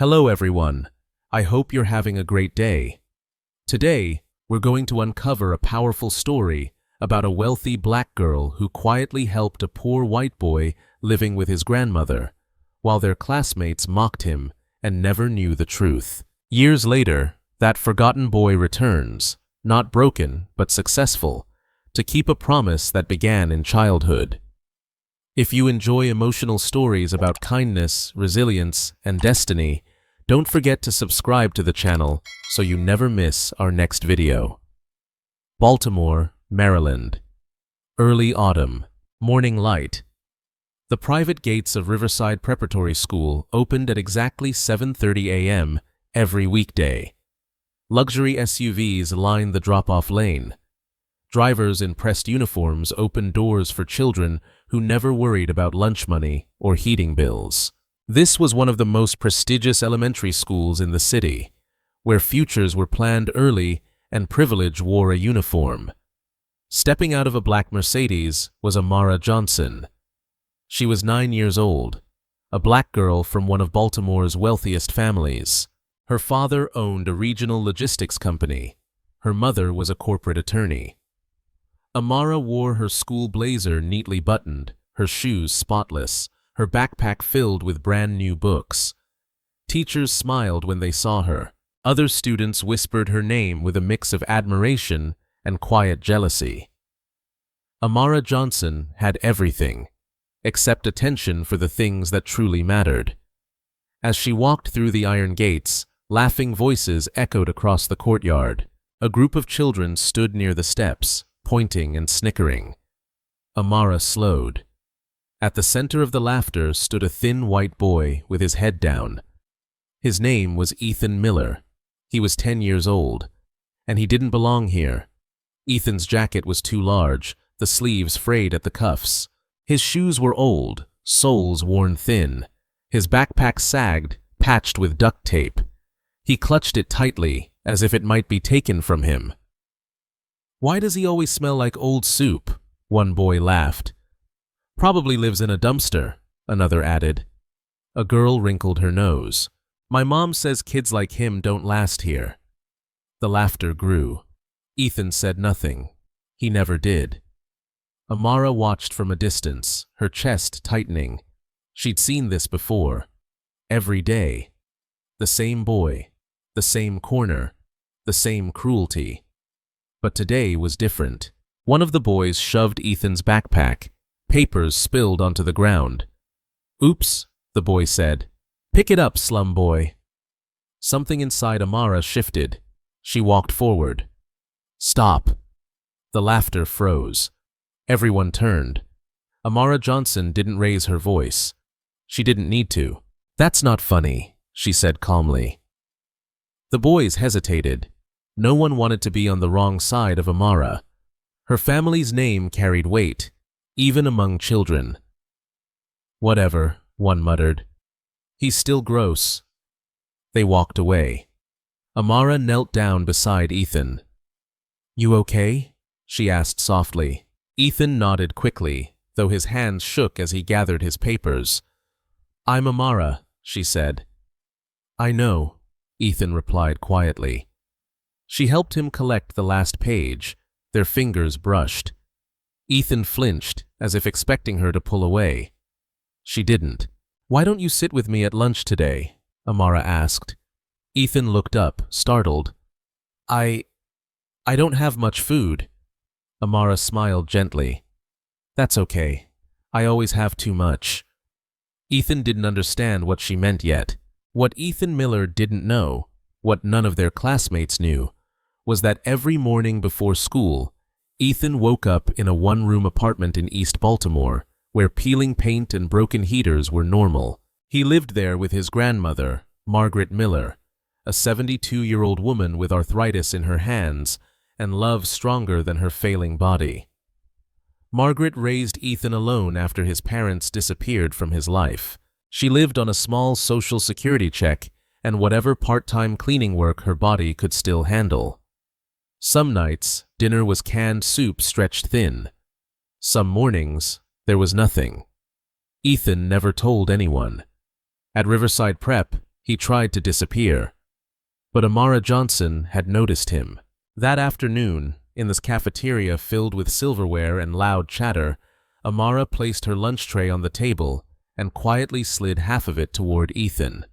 Hello everyone. I hope you're having a great day. Today, we're going to uncover a powerful story about a wealthy black girl who quietly helped a poor white boy living with his grandmother, while their classmates mocked him and never knew the truth. Years later, that forgotten boy returns, not broken but successful, to keep a promise that began in childhood. If you enjoy emotional stories about kindness, resilience, and destiny, don't forget to subscribe to the channel so you never miss our next video. Baltimore, Maryland. Early autumn. Morning light. The private gates of Riverside Preparatory School opened at exactly 7:30 a.m. every weekday. Luxury SUVs lined the drop-off lane. Drivers in pressed uniforms opened doors for children who never worried about lunch money or heating bills. This was one of the most prestigious elementary schools in the city, where futures were planned early and privilege wore a uniform. Stepping out of a black Mercedes was Amara Johnson. She was 9 years old, a black girl from one of Baltimore's wealthiest families. Her father owned a regional logistics company. Her mother was a corporate attorney. Amara wore her school blazer neatly buttoned, her shoes spotless, her backpack filled with brand new books. Teachers smiled when they saw her. Other students whispered her name with a mix of admiration and quiet jealousy. Amara Johnson had everything, except attention for the things that truly mattered. As she walked through the iron gates, laughing voices echoed across the courtyard. A group of children stood near the steps, pointing and snickering. Amara slowed. At the center of the laughter stood a thin white boy with his head down. His name was Ethan Miller. He was 10 years old, and he didn't belong here. Ethan's jacket was too large, the sleeves frayed at the cuffs. His shoes were old, soles worn thin. His backpack sagged, patched with duct tape. He clutched it tightly, as if it might be taken from him. "Why does he always smell like old soup?" one boy laughed. "Probably lives in a dumpster," another added. A girl wrinkled her nose. "My mom says kids like him don't last here." The laughter grew. Ethan said nothing. He never did. Amara watched from a distance, her chest tightening. She'd seen this before. Every day. The same boy, the same corner, the same cruelty. But today was different. One of the boys shoved Ethan's backpack. Papers spilled onto the ground. "Oops," the boy said. "Pick it up, slum boy." Something inside Amara shifted. She walked forward. "Stop." The laughter froze. Everyone turned. Amara Johnson didn't raise her voice. She didn't need to. "That's not funny," she said calmly. The boys hesitated. No one wanted to be on the wrong side of Amara. Her family's name carried weight, even among children. "Whatever," one muttered. "He's still gross." They walked away. Amara knelt down beside Ethan. "You okay?" she asked softly. Ethan nodded quickly, though his hands shook as he gathered his papers. "I'm Amara," she said. "I know," Ethan replied quietly. She helped him collect the last page. Their fingers brushed. Ethan flinched, as if expecting her to pull away. She didn't. "Why don't you sit with me at lunch today?" Amara asked. Ethan looked up, startled. I don't have much food." Amara smiled gently. "That's okay. I always have too much." Ethan didn't understand what she meant yet. What Ethan Miller didn't know, what none of their classmates knew, was that every morning before school, Ethan woke up in a one-room apartment in East Baltimore, where peeling paint and broken heaters were normal. He lived there with his grandmother, Margaret Miller, a 72-year-old woman with arthritis in her hands and love stronger than her failing body. Margaret raised Ethan alone after his parents disappeared from his life. She lived on a small Social Security check and whatever part-time cleaning work her body could still handle. Some nights, dinner was canned soup stretched thin. Some mornings, there was nothing. Ethan never told anyone. At Riverside Prep, He tried to disappear, but Amara Johnson had noticed him. That afternoon, in this cafeteria filled with silverware and loud chatter, Amara placed her lunch tray on the table and quietly slid half of it toward Ethan.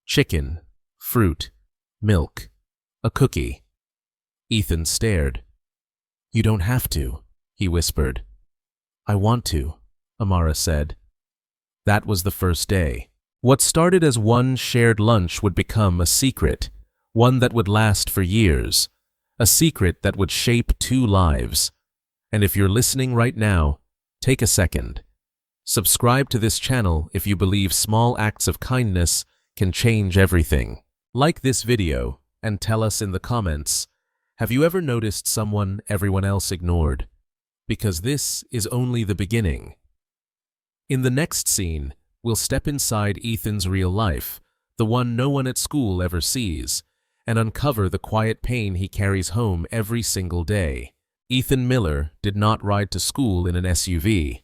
Chicken, fruit, milk, a cookie. Ethan stared. "You don't have to," he whispered. "I want to," Amara said. That was the first day. What started as one shared lunch would become a secret, one that would last for years, a secret that would shape two lives. And if you're listening right now, take a second. Subscribe to this channel if you believe small acts of kindness can change everything. Like this video and tell us in the comments, have you ever noticed someone everyone else ignored? Because this is only the beginning. In the next scene, we'll step inside Ethan's real life, the one no one at school ever sees, and uncover the quiet pain he carries home every single day. Ethan Miller did not ride to school in an SUV.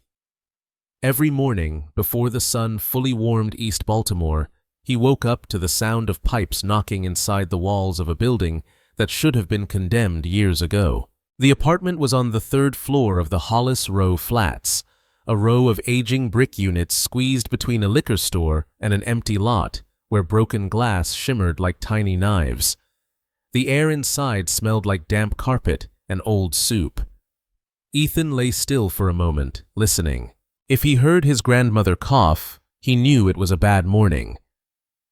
Every morning, before the sun fully warmed East Baltimore, he woke up to the sound of pipes knocking inside the walls of a building that should have been condemned years ago. The apartment was on the 3rd floor of the Hollis Row Flats, a row of aging brick units squeezed between a liquor store and an empty lot where broken glass shimmered like tiny knives. The air inside smelled like damp carpet and old soup. Ethan lay still for a moment, listening. If he heard his grandmother cough, he knew it was a bad morning.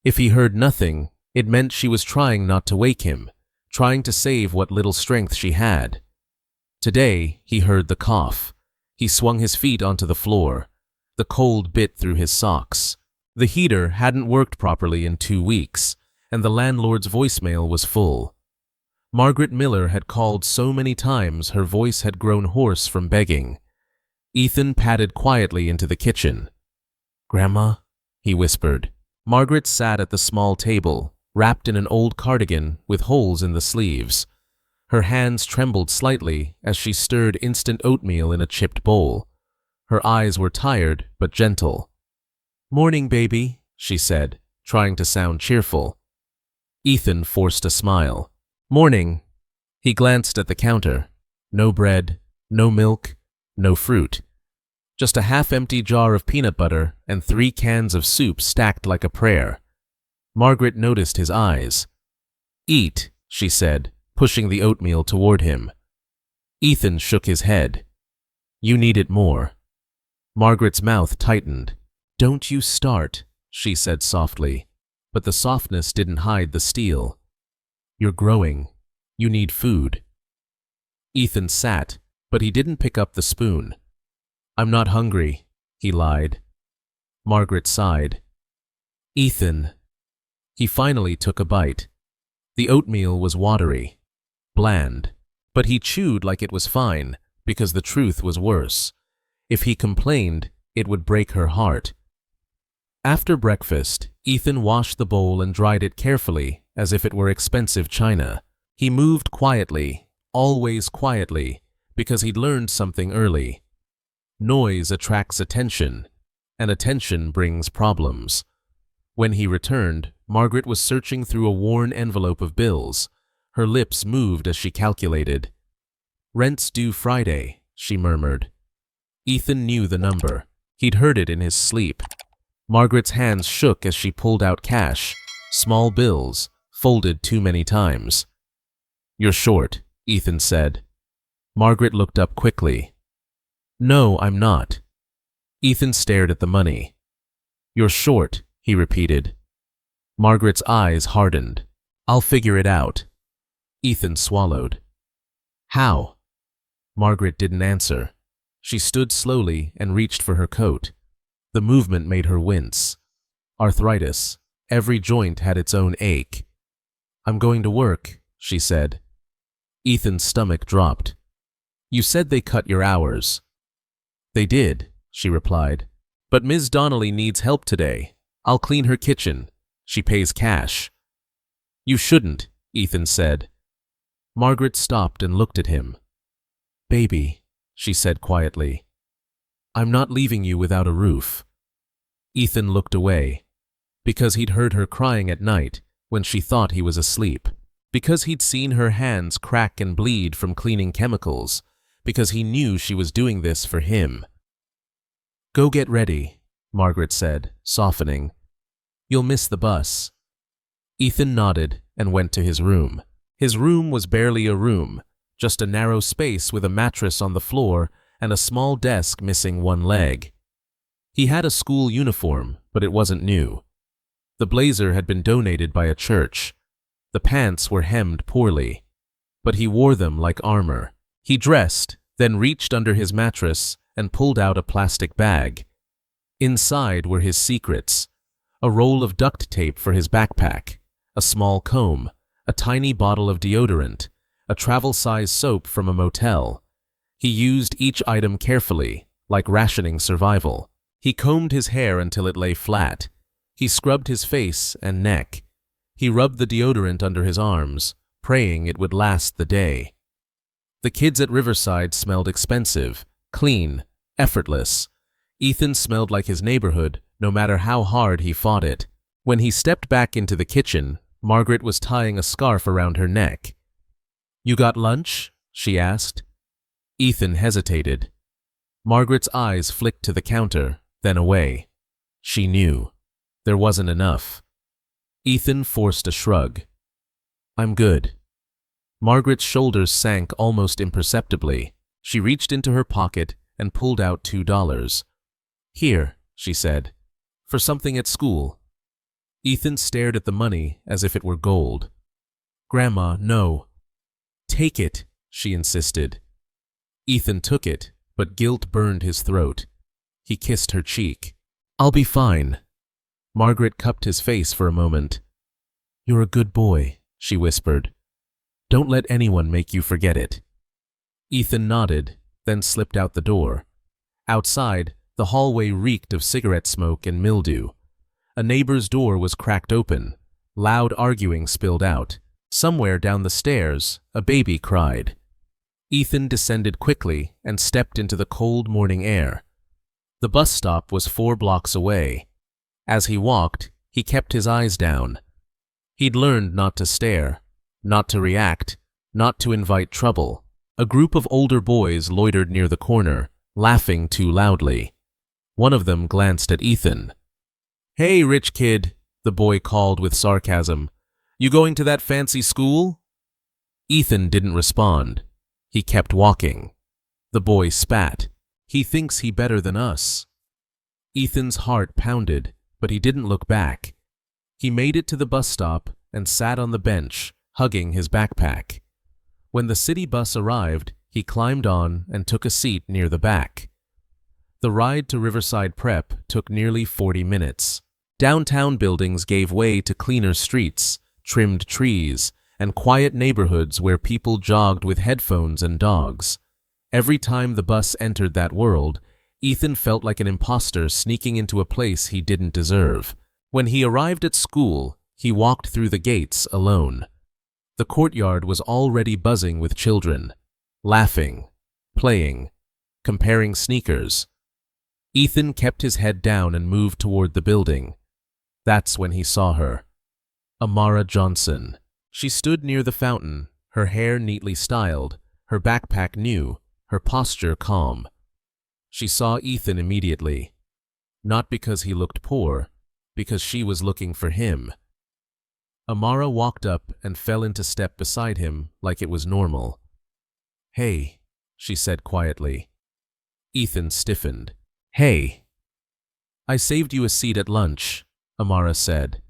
If he heard nothing, it meant she was trying not to wake him, trying to save what little strength she had. Today, he heard the cough. He swung his feet onto the floor. The cold bit through his socks. The heater hadn't worked properly in 2 weeks, and the landlord's voicemail was full. Margaret Miller had called so many times her voice had grown hoarse from begging. Ethan padded quietly into the kitchen. "Grandma?" he whispered. Margaret sat at the small table, wrapped in an old cardigan with holes in the sleeves. Her hands trembled slightly as she stirred instant oatmeal in a chipped bowl. Her eyes were tired but gentle. "Morning, baby," she said, trying to sound cheerful. Ethan forced a smile. "Morning." He glanced at the counter. No bread, no milk, no fruit. Just a half-empty jar of peanut butter and 3 cans of soup stacked like a prayer. Margaret noticed his eyes. "Eat," she said, pushing the oatmeal toward him. Ethan shook his head. "You need it more." Margaret's mouth tightened. "Don't you start," she said softly, but the softness didn't hide the steel. "You're growing. You need food." Ethan sat, but he didn't pick up the spoon. "I'm not hungry," he lied. Margaret sighed. "Ethan." He finally took a bite. The oatmeal was watery, bland, but he chewed like it was fine because the truth was worse. If he complained, it would break her heart. After breakfast, Ethan washed the bowl and dried it carefully as if it were expensive china. He moved quietly, always quietly, because he'd learned something early. Noise attracts attention, and attention brings problems. When he returned, Margaret was searching through a worn envelope of bills. Her lips moved as she calculated. "Rent's due Friday," she murmured. Ethan knew the number. He'd heard it in his sleep. Margaret's hands shook as she pulled out cash, small bills, folded too many times. "You're short," Ethan said. Margaret looked up quickly. "No, I'm not." Ethan stared at the money. "You're short," he repeated. Margaret's eyes hardened. "I'll figure it out." Ethan swallowed. "How?" Margaret didn't answer. She stood slowly and reached for her coat. The movement made her wince. Arthritis. Every joint had its own ache. "I'm going to work," she said. Ethan's stomach dropped. "You said they cut your hours." "They did," she replied. "But Ms. Donnelly needs help today. I'll clean her kitchen. She pays cash." "You shouldn't," Ethan said. Margaret stopped and looked at him. "Baby," she said quietly, "I'm not leaving you without a roof." Ethan looked away. Because he'd heard her crying at night when she thought he was asleep. Because he'd seen her hands crack and bleed from cleaning chemicals. Because he knew she was doing this for him. "Go get ready," Margaret said, softening. "You'll miss the bus." Ethan nodded and went to his room. His room was barely a room, just a narrow space with a mattress on the floor and a small desk missing one leg. He had a school uniform, but it wasn't new. The blazer had been donated by a church. The pants were hemmed poorly, but he wore them like armor. He dressed, then reached under his mattress and pulled out a plastic bag. Inside were his secrets: a roll of duct tape for his backpack, a small comb, a tiny bottle of deodorant, a travel-size soap from a motel. He used each item carefully, like rationing survival. He combed his hair until it lay flat. He scrubbed his face and neck. He rubbed the deodorant under his arms, praying it would last the day. The kids at Riverside smelled expensive, clean, effortless. Ethan smelled like his neighborhood, no matter how hard he fought it. When he stepped back into the kitchen, Margaret was tying a scarf around her neck. "You got lunch?" she asked. Ethan hesitated. Margaret's eyes flicked to the counter, then away. She knew. There wasn't enough. Ethan forced a shrug. "I'm good." Margaret's shoulders sank almost imperceptibly. She reached into her pocket and pulled out $2. "Here," she said, "for something at school." Ethan stared at the money as if it were gold. "Grandma, no." "Take it," she insisted. Ethan took it, but guilt burned his throat. He kissed her cheek. "I'll be fine." Margaret cupped his face for a moment. "You're a good boy," she whispered. "Don't let anyone make you forget it." Ethan nodded, then slipped out the door. Outside, the hallway reeked of cigarette smoke and mildew. A neighbor's door was cracked open. Loud arguing spilled out. Somewhere down the stairs, a baby cried. Ethan descended quickly and stepped into the cold morning air. The bus stop was 4 blocks away. As he walked, he kept his eyes down. He'd learned not to stare, not to react, not to invite trouble. A group of older boys loitered near the corner, laughing too loudly. One of them glanced at Ethan. "Hey, rich kid," the boy called with sarcasm. "You going to that fancy school?" Ethan didn't respond. He kept walking. The boy spat. "He thinks he better than us." Ethan's heart pounded, but he didn't look back. He made it to the bus stop and sat on the bench, hugging his backpack. When the city bus arrived, he climbed on and took a seat near the back. The ride to Riverside Prep took nearly 40 minutes. Downtown buildings gave way to cleaner streets, trimmed trees, and quiet neighborhoods where people jogged with headphones and dogs. Every time the bus entered that world, Ethan felt like an imposter sneaking into a place he didn't deserve. When he arrived at school, he walked through the gates alone. The courtyard was already buzzing with children, laughing, playing, comparing sneakers. Ethan kept his head down and moved toward the building. That's when he saw her. Amara Johnson. She stood near the fountain, her hair neatly styled, her backpack new, her posture calm. She saw Ethan immediately. Not because he looked poor, because she was looking for him. Amara walked up and fell into step beside him like it was normal. "Hey," she said quietly. Ethan stiffened. "Hey." "I saved you a seat at lunch," Amara said.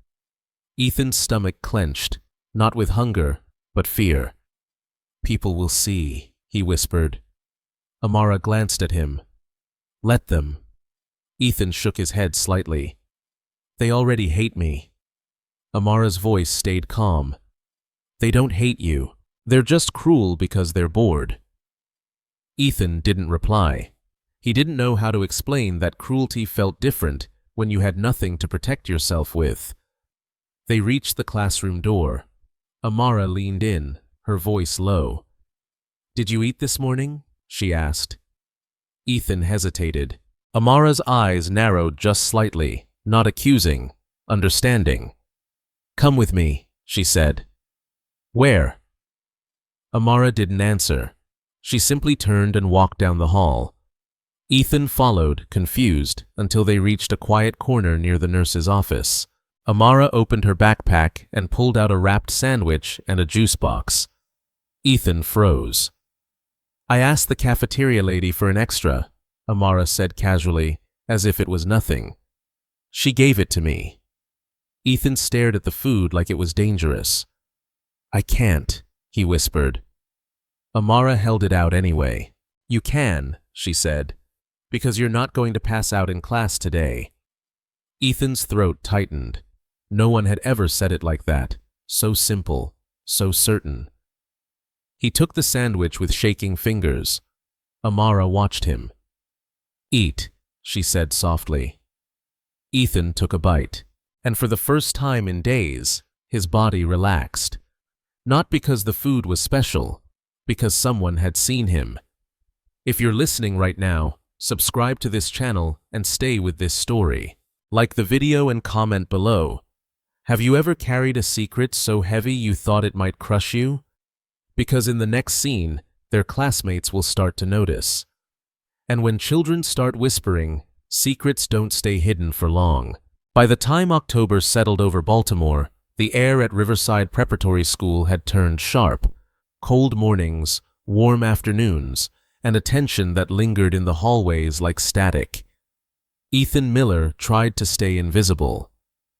Ethan's stomach clenched, not with hunger, but fear. "People will see," he whispered. Amara glanced at him. "Let them." Ethan shook his head slightly. "They already hate me." Amara's voice stayed calm. "They don't hate you. They're just cruel because they're bored." Ethan didn't reply. He didn't know how to explain that cruelty felt different when you had nothing to protect yourself with. They reached the classroom door. Amara leaned in, her voice low. "Did you eat this morning?" she asked. Ethan hesitated. Amara's eyes narrowed just slightly, not accusing, understanding. "Come with me," she said. "Where?" Amara didn't answer. She simply turned and walked down the hall. Ethan followed, confused, until they reached a quiet corner near the nurse's office. Amara opened her backpack and pulled out a wrapped sandwich and a juice box. Ethan froze. "I asked the cafeteria lady for an extra," Amara said casually, as if it was nothing. "She gave it to me." Ethan stared at the food like it was dangerous. "I can't," he whispered. Amara held it out anyway. "You can," she said, "because you're not going to pass out in class today." Ethan's throat tightened. No one had ever said it like that. So simple, so certain. He took the sandwich with shaking fingers. Amara watched him. "Eat," she said softly. Ethan took a bite, and for the first time in days, his body relaxed. Not because the food was special, because someone had seen him. If you're listening right now, subscribe to this channel and stay with this story. Like the video and comment below. Have you ever carried a secret so heavy you thought it might crush you? Because in the next scene, their classmates will start to notice. And when children start whispering, secrets don't stay hidden for long. By the time October settled over Baltimore, the air at Riverside Preparatory School had turned sharp. Cold mornings, warm afternoons, and a tension that lingered in the hallways like static. Ethan Miller tried to stay invisible.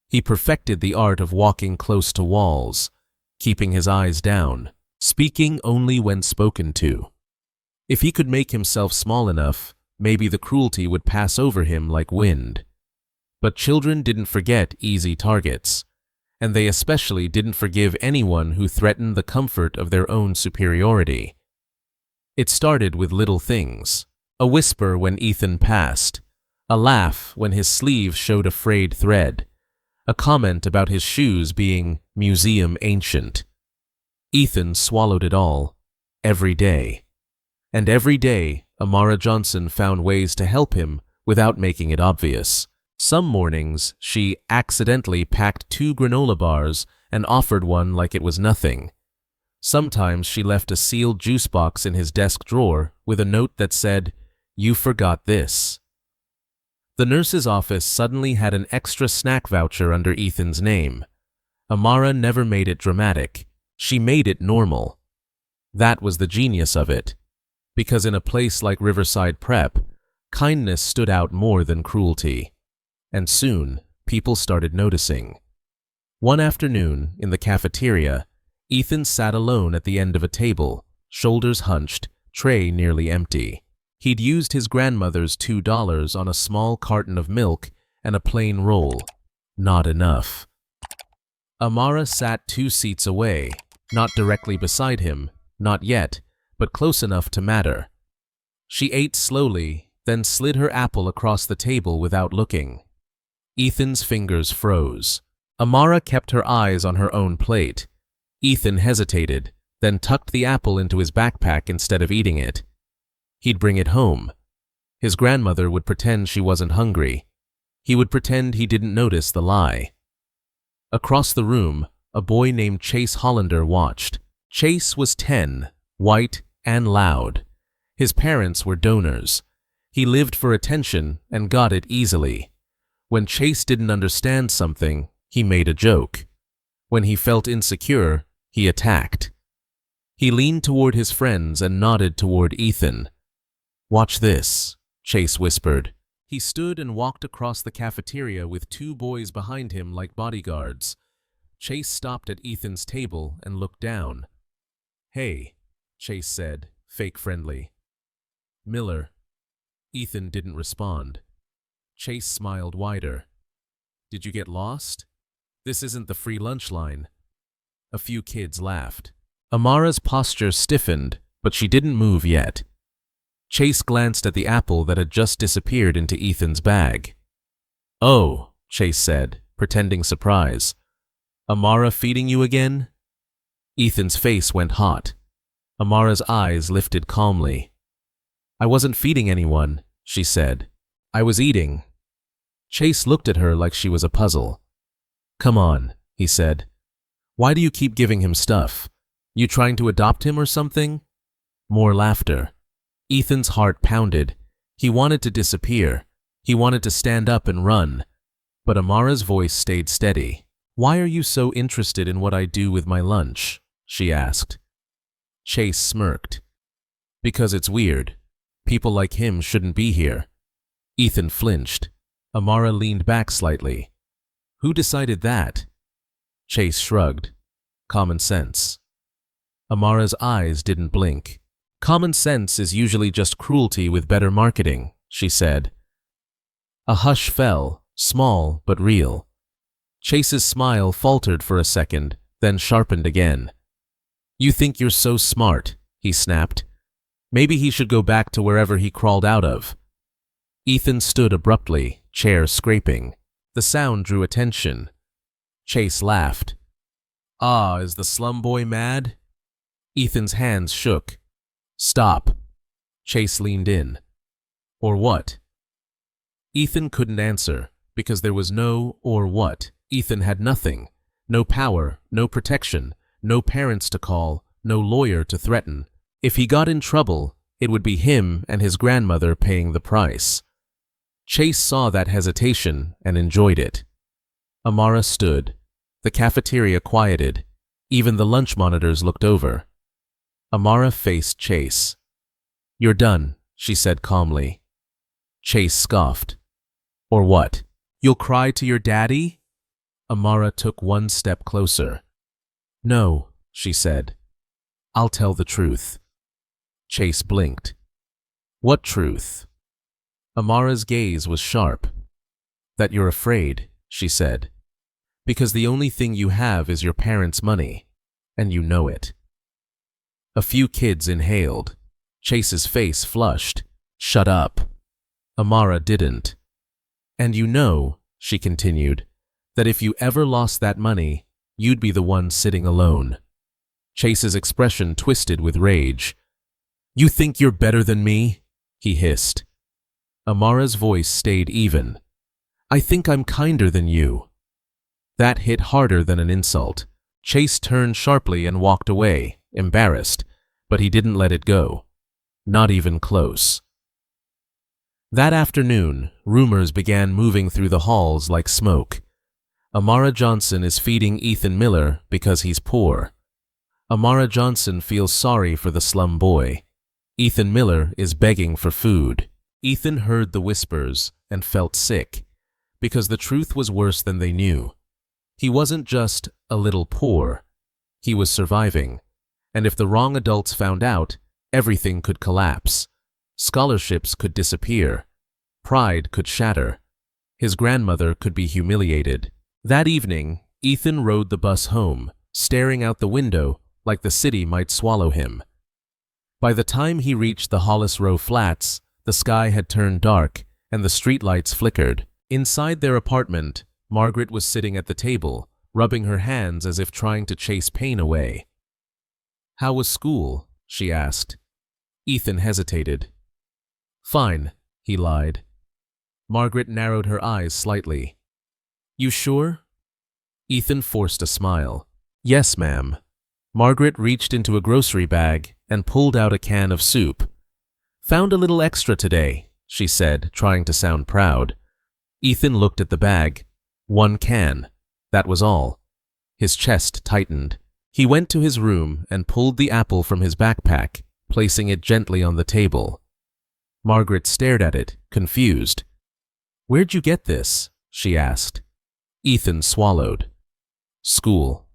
He perfected the art of walking close to walls, keeping his eyes down, speaking only when spoken to. If he could make himself small enough, maybe the cruelty would pass over him like wind. But children didn't forget easy targets, and they especially didn't forgive anyone who threatened the comfort of their own superiority. It started with little things: a whisper when Ethan passed, a laugh when his sleeve showed a frayed thread, a comment about his shoes being museum ancient. Ethan swallowed it all, every day. And every day, Amara Johnson found ways to help him without making it obvious. Some mornings, she accidentally packed 2 granola bars and offered one like it was nothing. Sometimes she left a sealed juice box in his desk drawer with a note that said, "You forgot this." The nurse's office suddenly had an extra snack voucher under Ethan's name. Amara never made it dramatic. She made it normal. That was the genius of it. Because in a place like Riverside Prep, kindness stood out more than cruelty. And soon, people started noticing. One afternoon, in the cafeteria, Ethan sat alone at the end of a table, shoulders hunched, tray nearly empty. He'd used his grandmother's $2 on a small carton of milk and a plain roll. Not enough. Amara sat 2 seats away, not directly beside him, not yet, but close enough to matter. She ate slowly, then slid her apple across the table without looking. Ethan's fingers froze. Amara kept her eyes on her own plate. Ethan hesitated, then tucked the apple into his backpack instead of eating it. He'd bring it home. His grandmother would pretend she wasn't hungry. He would pretend he didn't notice the lie. Across the room, a boy named Chase Hollander watched. Chase was 10, white and loud. His parents were donors. He lived for attention and got it easily. When Chase didn't understand something, he made a joke. When he felt insecure, he attacked. He leaned toward his friends and nodded toward Ethan. "Watch this," Chase whispered. He stood and walked across the cafeteria with 2 boys behind him like bodyguards. Chase stopped at Ethan's table and looked down. "Hey," Chase said, fake friendly. "Miller." Ethan didn't respond. Chase smiled wider. "Did you get lost? This isn't the free lunch line." A few kids laughed. Amara's posture stiffened, but she didn't move yet. Chase glanced at the apple that had just disappeared into Ethan's bag. "Oh," Chase said, pretending surprise. "Amara feeding you again?" Ethan's face went hot. Amara's eyes lifted calmly. "I wasn't feeding anyone," she said. "I was eating." Chase looked at her like she was a puzzle. Come on, he said. Why do you keep giving him stuff? You trying to adopt him or something? More laughter. Ethan's heart pounded. He wanted to disappear. He wanted to stand up and run. But Amara's voice stayed steady. Why are you so interested in what I do with my lunch? She asked. Chase smirked. Because it's weird. People like him shouldn't be here. Ethan flinched. Amara leaned back slightly. Who decided that? Chase shrugged. Common sense. Amara's eyes didn't blink. Common sense is usually just cruelty with better marketing, she said. A hush fell, small but real. Chase's smile faltered for a second, then sharpened again. You think you're so smart, he snapped. Maybe he should go back to wherever he crawled out of. Ethan stood abruptly, chair scraping. The sound drew attention. Chase laughed. Ah, is the slum boy mad? Ethan's hands shook. Stop. Chase leaned in. Or what? Ethan couldn't answer, because there was no or what. Ethan had nothing. No power, no protection, no parents to call, no lawyer to threaten. If he got in trouble, it would be him and his grandmother paying the price. Chase saw that hesitation and enjoyed it. Amara stood. The cafeteria quieted. Even the lunch monitors looked over. Amara faced Chase. You're done, she said calmly. Chase scoffed. Or what? You'll cry to your daddy? Amara took one step closer. No, she said. I'll tell the truth. Chase blinked. What truth? Amara's gaze was sharp. That you're afraid, she said. Because the only thing you have is your parents' money, and you know it. A few kids inhaled. Chase's face flushed. Shut up. Amara didn't. And you know, she continued, that if you ever lost that money, you'd be the one sitting alone. Chase's expression twisted with rage. You think you're better than me? He hissed. Amara's voice stayed even. I think I'm kinder than you. That hit harder than an insult. Chase turned sharply and walked away, embarrassed, but he didn't let it go. Not even close. That afternoon, rumors began moving through the halls like smoke. Amara Johnson is feeding Ethan Miller because he's poor. Amara Johnson feels sorry for the slum boy. Ethan Miller is begging for food. Ethan heard the whispers and felt sick, because the truth was worse than they knew. He wasn't just a little poor. He was surviving, and if the wrong adults found out, everything could collapse. Scholarships could disappear. Pride could shatter. His grandmother could be humiliated. That evening, Ethan rode the bus home, staring out the window like the city might swallow him. By the time he reached the Hollis Row flats, the sky had turned dark and the streetlights flickered. Inside their apartment, Margaret was sitting at the table, rubbing her hands as if trying to chase pain away. How was school? She asked. Ethan hesitated. Fine, he lied. Margaret narrowed her eyes slightly. You sure? Ethan forced a smile. Yes, ma'am. Margaret reached into a grocery bag and pulled out a can of soup. Found a little extra today, she said, trying to sound proud. Ethan looked at the bag. 1 can. That was all. His chest tightened. He went to his room and pulled the apple from his backpack, placing it gently on the table. Margaret stared at it, confused. Where'd you get this? She asked. Ethan swallowed. School.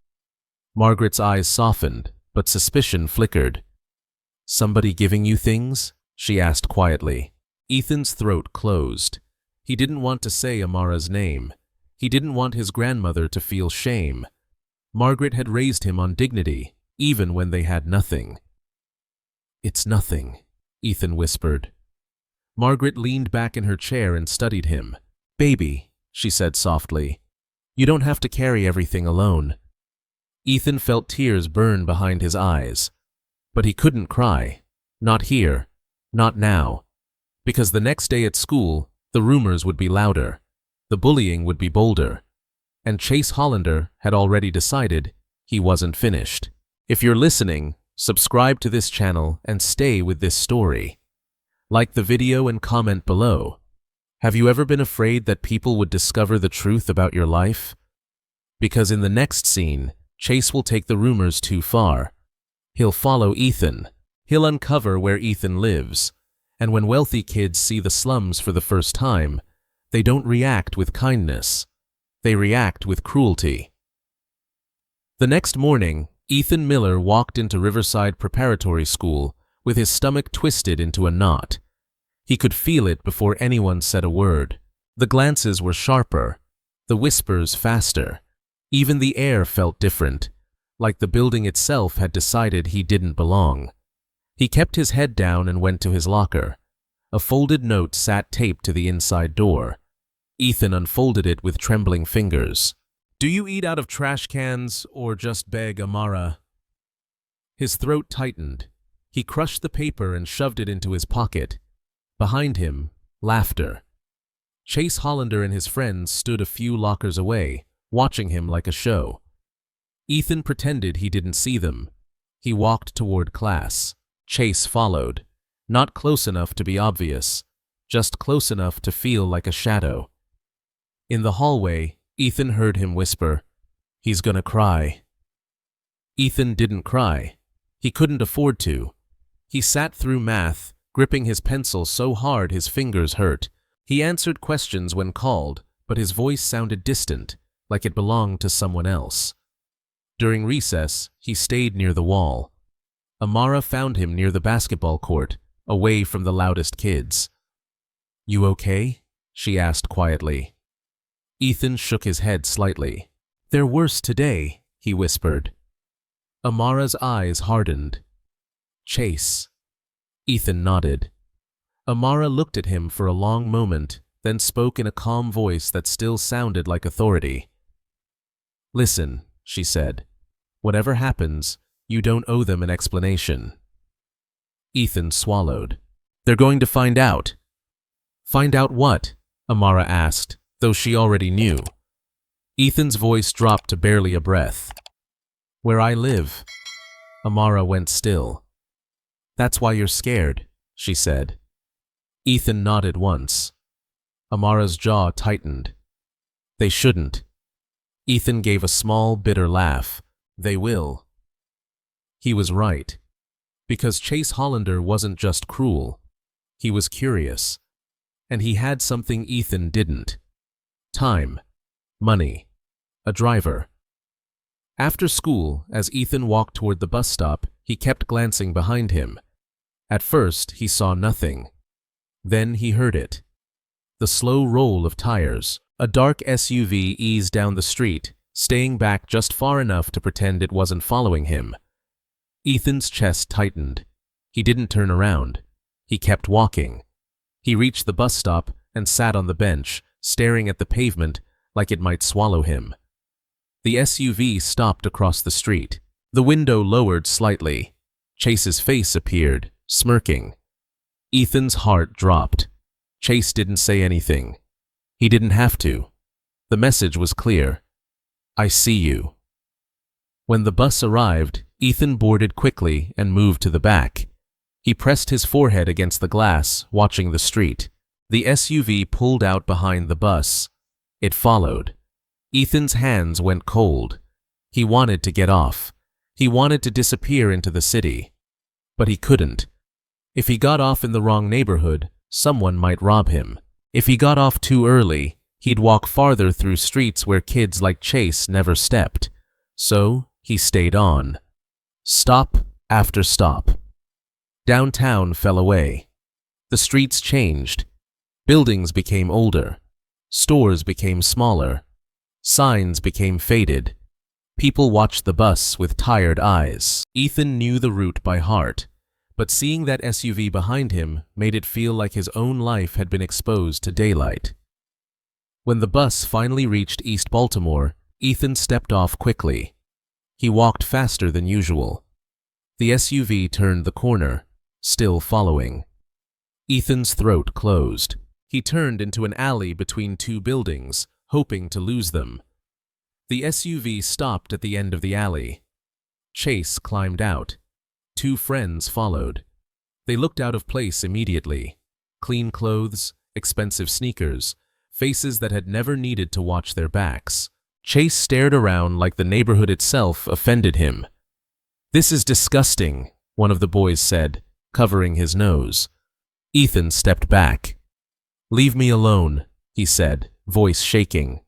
Margaret's eyes softened, but suspicion flickered. Somebody giving you things? She asked quietly. Ethan's throat closed. He didn't want to say Amara's name. He didn't want his grandmother to feel shame. Margaret had raised him on dignity, even when they had nothing. It's nothing, Ethan whispered. Margaret leaned back in her chair and studied him. Baby, she said softly, you don't have to carry everything alone. Ethan felt tears burn behind his eyes. But he couldn't cry. Not here. Not now. Because the next day at school, the rumors would be louder. The bullying would be bolder. and Chase Hollander had already decided he wasn't finished. If you're listening, subscribe to this channel and stay with this story. Like the video and comment below. Have you ever been afraid that people would discover the truth about your life? Because in the next scene, Chase will take the rumors too far. He'll follow Ethan. He'll uncover where Ethan lives. And when wealthy kids see the slums for the first time, they don't react with kindness. They react with cruelty. The next morning, Ethan Miller walked into Riverside Preparatory School with his stomach twisted into a knot. He could feel it before anyone said a word. The glances were sharper, the whispers faster. Even the air felt different, like the building itself had decided he didn't belong. He kept his head down and went to his locker. A folded note sat taped to the inside door. Ethan unfolded it with trembling fingers. "Do you eat out of trash cans or just beg Amara?" His throat tightened. He crushed the paper and shoved it into his pocket. Behind him, laughter. Chase Hollander and his friends stood a few lockers away, watching him like a show. Ethan pretended he didn't see them. He walked toward class. Chase followed, not close enough to be obvious, just close enough to feel like a shadow. In the hallway, Ethan heard him whisper, "He's gonna cry." Ethan didn't cry. He couldn't afford to. He sat through math, gripping his pencil so hard his fingers hurt. He answered questions when called, but his voice sounded distant, like it belonged to someone else. During recess, he stayed near the wall. Amara found him near the basketball court, away from the loudest kids. "You okay?" she asked quietly. Ethan shook his head slightly. "They're worse today," he whispered. Amara's eyes hardened. "Chase." Ethan nodded. Amara looked at him for a long moment, then spoke in a calm voice that still sounded like authority. "Listen," she said. "Whatever happens, you don't owe them an explanation." Ethan swallowed. "They're going to find out." "Find out what?" Amara asked, though she already knew. Ethan's voice dropped to barely a breath. "Where I live." Amara went still. "That's why you're scared," she said. Ethan nodded once. Amara's jaw tightened. "They shouldn't." Ethan gave a small, bitter laugh. "They will." He was right. Because Chase Hollander wasn't just cruel. He was curious. And he had something Ethan didn't. Time. Money. A driver. After school, as Ethan walked toward the bus stop, he kept glancing behind him. At first, he saw nothing. Then he heard it. The slow roll of tires. A dark SUV eased down the street, staying back just far enough to pretend it wasn't following him. Ethan's chest tightened. He didn't turn around. He kept walking. He reached the bus stop and sat on the bench, staring at the pavement like it might swallow him. The SUV stopped across the street. The window lowered slightly. Chase's face appeared, smirking. Ethan's heart dropped. Chase didn't say anything. He didn't have to. The message was clear. "I see you." When the bus arrived, Ethan boarded quickly and moved to the back. He pressed his forehead against the glass, watching the street. The SUV pulled out behind the bus. It followed. Ethan's hands went cold. He wanted to get off. He wanted to disappear into the city. But he couldn't. If he got off in the wrong neighborhood, someone might rob him. If he got off too early, he'd walk farther through streets where kids like Chase never stepped. So he stayed on. Stop after stop. Downtown fell away. The streets changed. Buildings became older. Stores became smaller. Signs became faded. People watched the bus with tired eyes. Ethan knew the route by heart, but seeing that SUV behind him made it feel like his own life had been exposed to daylight. When the bus finally reached East Baltimore, Ethan stepped off quickly. He walked faster than usual. The SUV turned the corner, still following. Ethan's throat closed. He turned into an alley between two buildings, hoping to lose them. The SUV stopped at the end of the alley. Chase climbed out. Two friends followed. They looked out of place immediately. Clean clothes, expensive sneakers, faces that had never needed to watch their backs. Chase stared around like the neighborhood itself offended him. "This is disgusting," one of the boys said, covering his nose. Ethan stepped back. "Leave me alone," he said, voice shaking.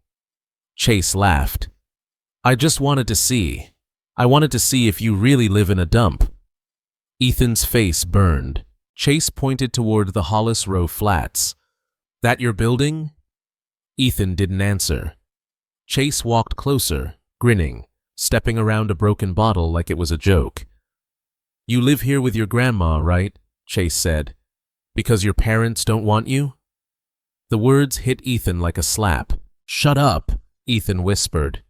Chase laughed. I wanted to see if you really live in a dump." Ethan's face burned. Chase pointed toward the Hollis Row flats. "That your building?" Ethan didn't answer. Chase walked closer, grinning, stepping around a broken bottle like it was a joke. "You live here with your grandma, right?" Chase said. "Because your parents don't want you?" The words hit Ethan like a slap. "Shut up," Ethan whispered.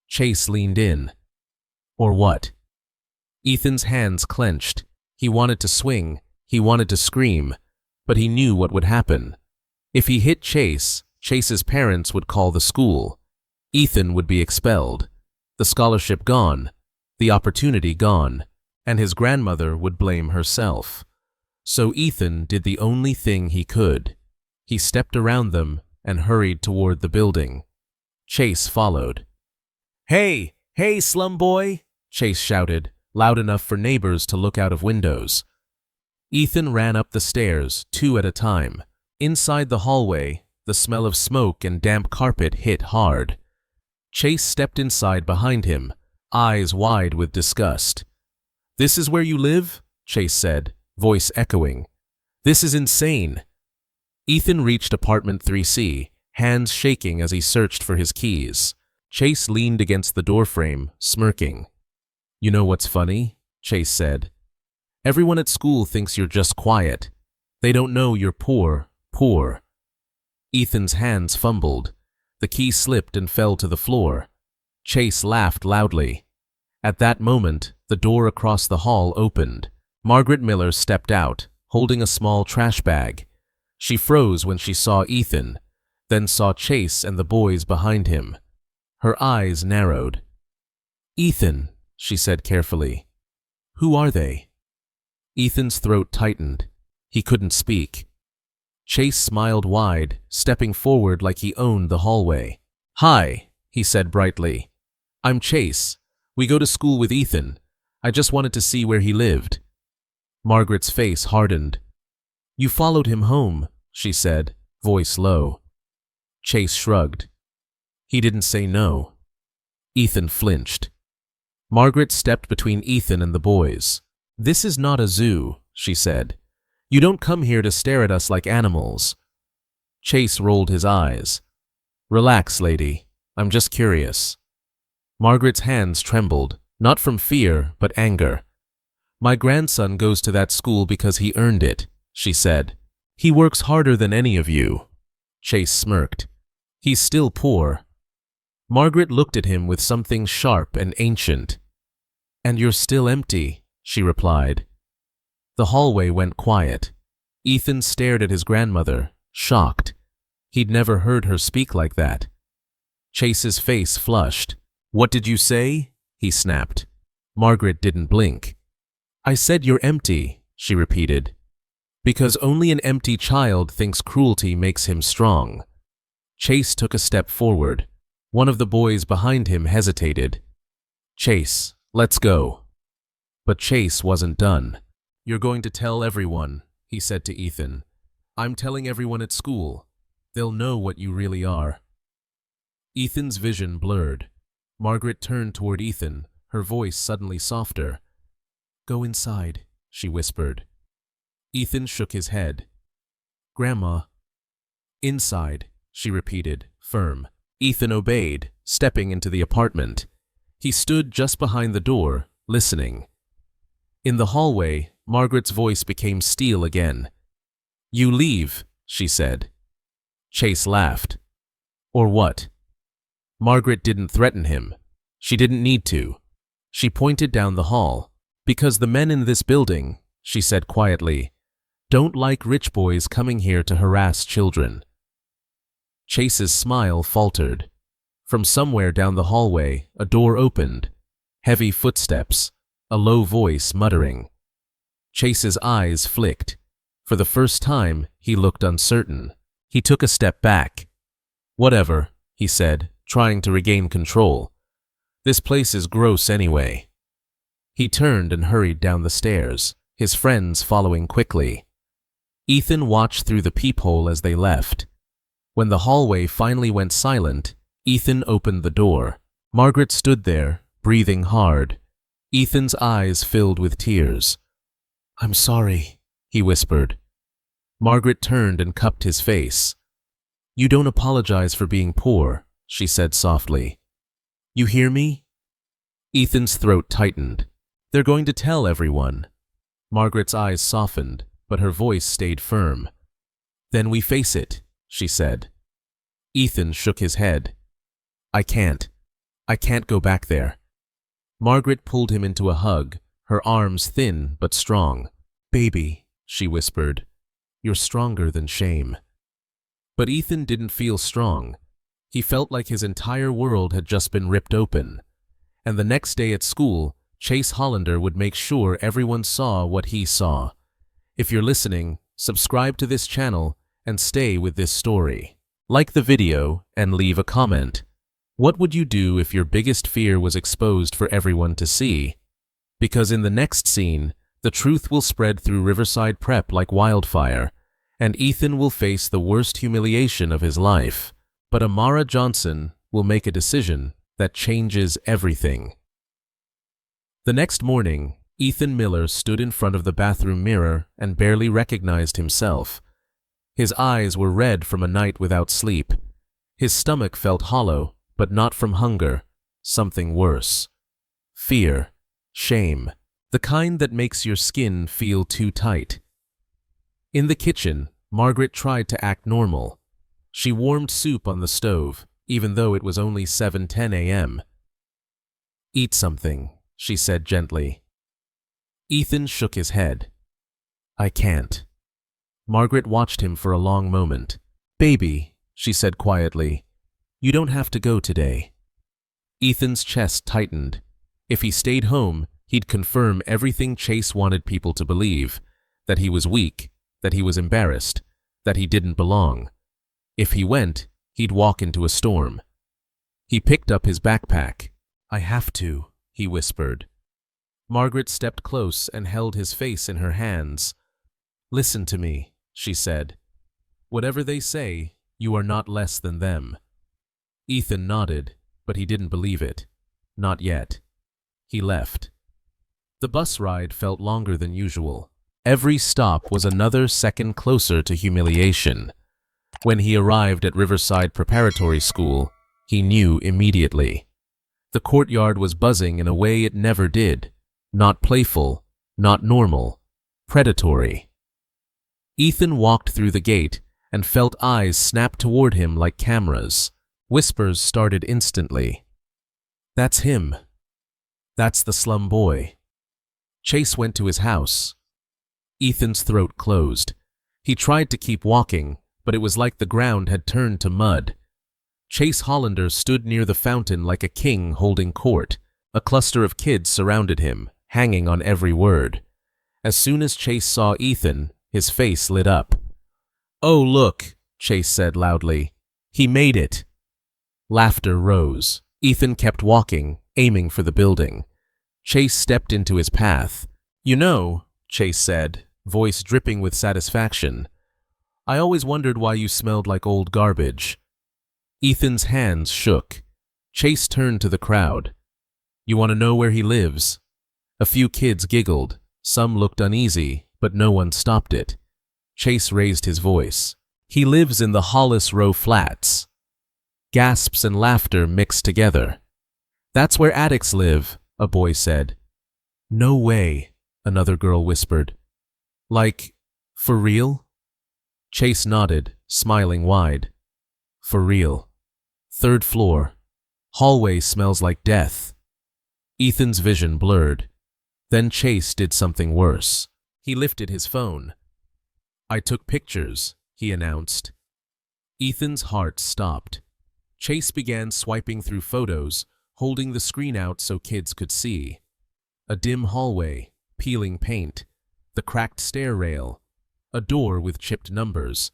Chase leaned in. "Or what?" Ethan's hands clenched. He wanted to swing, he wanted to scream, but he knew what would happen. If he hit Chase, Chase's parents would call the school. Ethan would be expelled, the scholarship gone, the opportunity gone, and his grandmother would blame herself. So Ethan did the only thing he could. He stepped around them and hurried toward the building. Chase followed. "Hey, hey, slum boy!" Chase shouted, loud enough for neighbors to look out of windows. Ethan ran up the stairs, two at a time. Inside the hallway, the smell of smoke and damp carpet hit hard. Chase stepped inside behind him, eyes wide with disgust. "This is where you live?" Chase said, voice echoing. "This is insane." Ethan reached apartment 3C, hands shaking as he searched for his keys. Chase leaned against the doorframe, smirking. "You know what's funny?" Chase said. "Everyone at school thinks you're just quiet. They don't know you're poor. Ethan's hands fumbled. The key slipped and fell to the floor. Chase laughed loudly. At that moment, the door across the hall opened. Margaret Miller stepped out, holding a small trash bag. She froze when she saw Ethan, then saw Chase and the boys behind him. Her eyes narrowed. "Ethan," she said carefully. "Who are they?" Ethan's throat tightened. He couldn't speak. Chase smiled wide, stepping forward like he owned the hallway. "Hi," he said brightly. "I'm Chase. We go to school with Ethan. I just wanted to see where he lived." Margaret's face hardened. "You followed him home," she said, voice low. Chase shrugged. He didn't say no. Ethan flinched. Margaret stepped between Ethan and the boys. "This is not a zoo," she said. "You don't come here to stare at us like animals." Chase rolled his eyes. "Relax, lady. I'm just curious." Margaret's hands trembled, not from fear, but anger. "My grandson goes to that school because he earned it," she said. "He works harder than any of you." Chase smirked. "He's still poor." Margaret looked at him with something sharp and ancient. "And you're still empty," she replied. The hallway went quiet. Ethan stared at his grandmother, shocked. He'd never heard her speak like that. Chase's face flushed. "What did you say?" he snapped. Margaret didn't blink. "I said you're empty," she repeated. "Because only an empty child thinks cruelty makes him strong." Chase took a step forward. One of the boys behind him hesitated. "Chase, let's go." But Chase wasn't done. "You're going to tell everyone," he said to Ethan. "I'm telling everyone at school. They'll know what you really are." Ethan's vision blurred. Margaret turned toward Ethan, her voice suddenly softer. "Go inside," she whispered. Ethan shook his head. "Grandma." "Inside," she repeated, firm. Ethan obeyed, stepping into the apartment. He stood just behind the door, listening. In the hallway, Margaret's voice became steel again. "You leave," she said. Chase laughed. "Or what?" Margaret didn't threaten him. She didn't need to. She pointed down the hall. "Because the men in this building," she said quietly, "don't like rich boys coming here to harass children." Chase's smile faltered. From somewhere down the hallway, a door opened. Heavy footsteps, a low voice muttering. Chase's eyes flicked. For the first time, he looked uncertain. He took a step back. "Whatever," he said, trying to regain control. "This place is gross anyway." He turned and hurried down the stairs, his friends following quickly. Ethan watched through the peephole as they left. When the hallway finally went silent, Ethan opened the door. Margaret stood there, breathing hard. Ethan's eyes filled with tears. "I'm sorry," he whispered. Margaret turned and cupped his face. "You don't apologize for being poor," she said softly. "You hear me?" Ethan's throat tightened. "They're going to tell everyone." Margaret's eyes softened, but her voice stayed firm. "Then we face it," she said. Ethan shook his head. I can't go back there." Margaret pulled him into a hug, her arms thin but strong. "Baby," she whispered, "you're stronger than shame." But Ethan didn't feel strong. He felt like his entire world had just been ripped open. And the next day at school, Chase Hollander would make sure everyone saw what he saw. If you're listening, subscribe to this channel and stay with this story. Like the video and leave a comment. What would you do if your biggest fear was exposed for everyone to see? Because in the next scene, the truth will spread through Riverside Prep like wildfire, and Ethan will face the worst humiliation of his life. But Amara Johnson will make a decision that changes everything. The next morning, Ethan Miller stood in front of the bathroom mirror and barely recognized himself. His eyes were red from a night without sleep. His stomach felt hollow, but not from hunger, something worse. Fear, shame, the kind that makes your skin feel too tight. In the kitchen, Margaret tried to act normal. She warmed soup on the stove, even though it was only 7:10 a.m. "Eat something," she said gently. Ethan shook his head. "I can't." Margaret watched him for a long moment. "Baby," she said quietly, "you don't have to go today." Ethan's chest tightened. If he stayed home, he'd confirm everything Chase wanted people to believe, that he was weak, that he was embarrassed, that he didn't belong. If he went, he'd walk into a storm. He picked up his backpack. "I have to," he whispered. Margaret stepped close and held his face in her hands. "Listen to me," she said. "Whatever they say, you are not less than them." Ethan nodded, but he didn't believe it. Not yet. He left. The bus ride felt longer than usual. Every stop was another second closer to humiliation. When he arrived at Riverside Preparatory School, he knew immediately. The courtyard was buzzing in a way it never did. Not playful, not normal, predatory. Ethan walked through the gate and felt eyes snap toward him like cameras. Whispers started instantly. "That's him. That's the slum boy." Chase went to his house. Ethan's throat closed. He tried to keep walking, but it was like the ground had turned to mud. Chase Hollander stood near the fountain like a king holding court. A cluster of kids surrounded him, hanging on every word. As soon as Chase saw Ethan, his face lit up. "Oh, look," Chase said loudly. "He made it." Laughter rose. Ethan kept walking, aiming for the building. Chase stepped into his path. "You know," Chase said, voice dripping with satisfaction, "I always wondered why you smelled like old garbage." Ethan's hands shook. Chase turned to the crowd. "You want to know where he lives?" A few kids giggled. Some looked uneasy, but no one stopped it. Chase raised his voice. "He lives in the Hollis Row Flats." Gasps and laughter mixed together. "That's where addicts live," a boy said. "No way," another girl whispered. "Like, for real?" Chase nodded, smiling wide. "For real. 3rd floor. Hallway smells like death." Ethan's vision blurred. Then Chase did something worse. He lifted his phone. "I took pictures," he announced. Ethan's heart stopped. Chase began swiping through photos, holding the screen out so kids could see. A dim hallway, peeling paint, the cracked stair rail, a door with chipped numbers.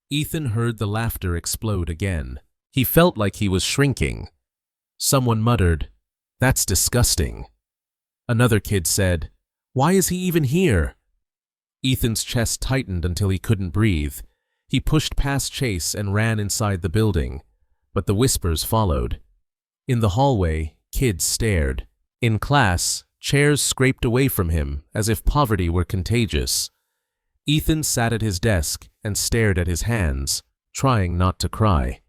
Ethan heard the laughter explode again. He felt like he was shrinking. Someone muttered, "That's disgusting." Another kid said, "Why is he even here?" Ethan's chest tightened until he couldn't breathe. He pushed past Chase and ran inside the building, but the whispers followed. In the hallway, kids stared. In class, chairs scraped away from him as if poverty were contagious. Ethan sat at his desk and stared at his hands, trying not to cry.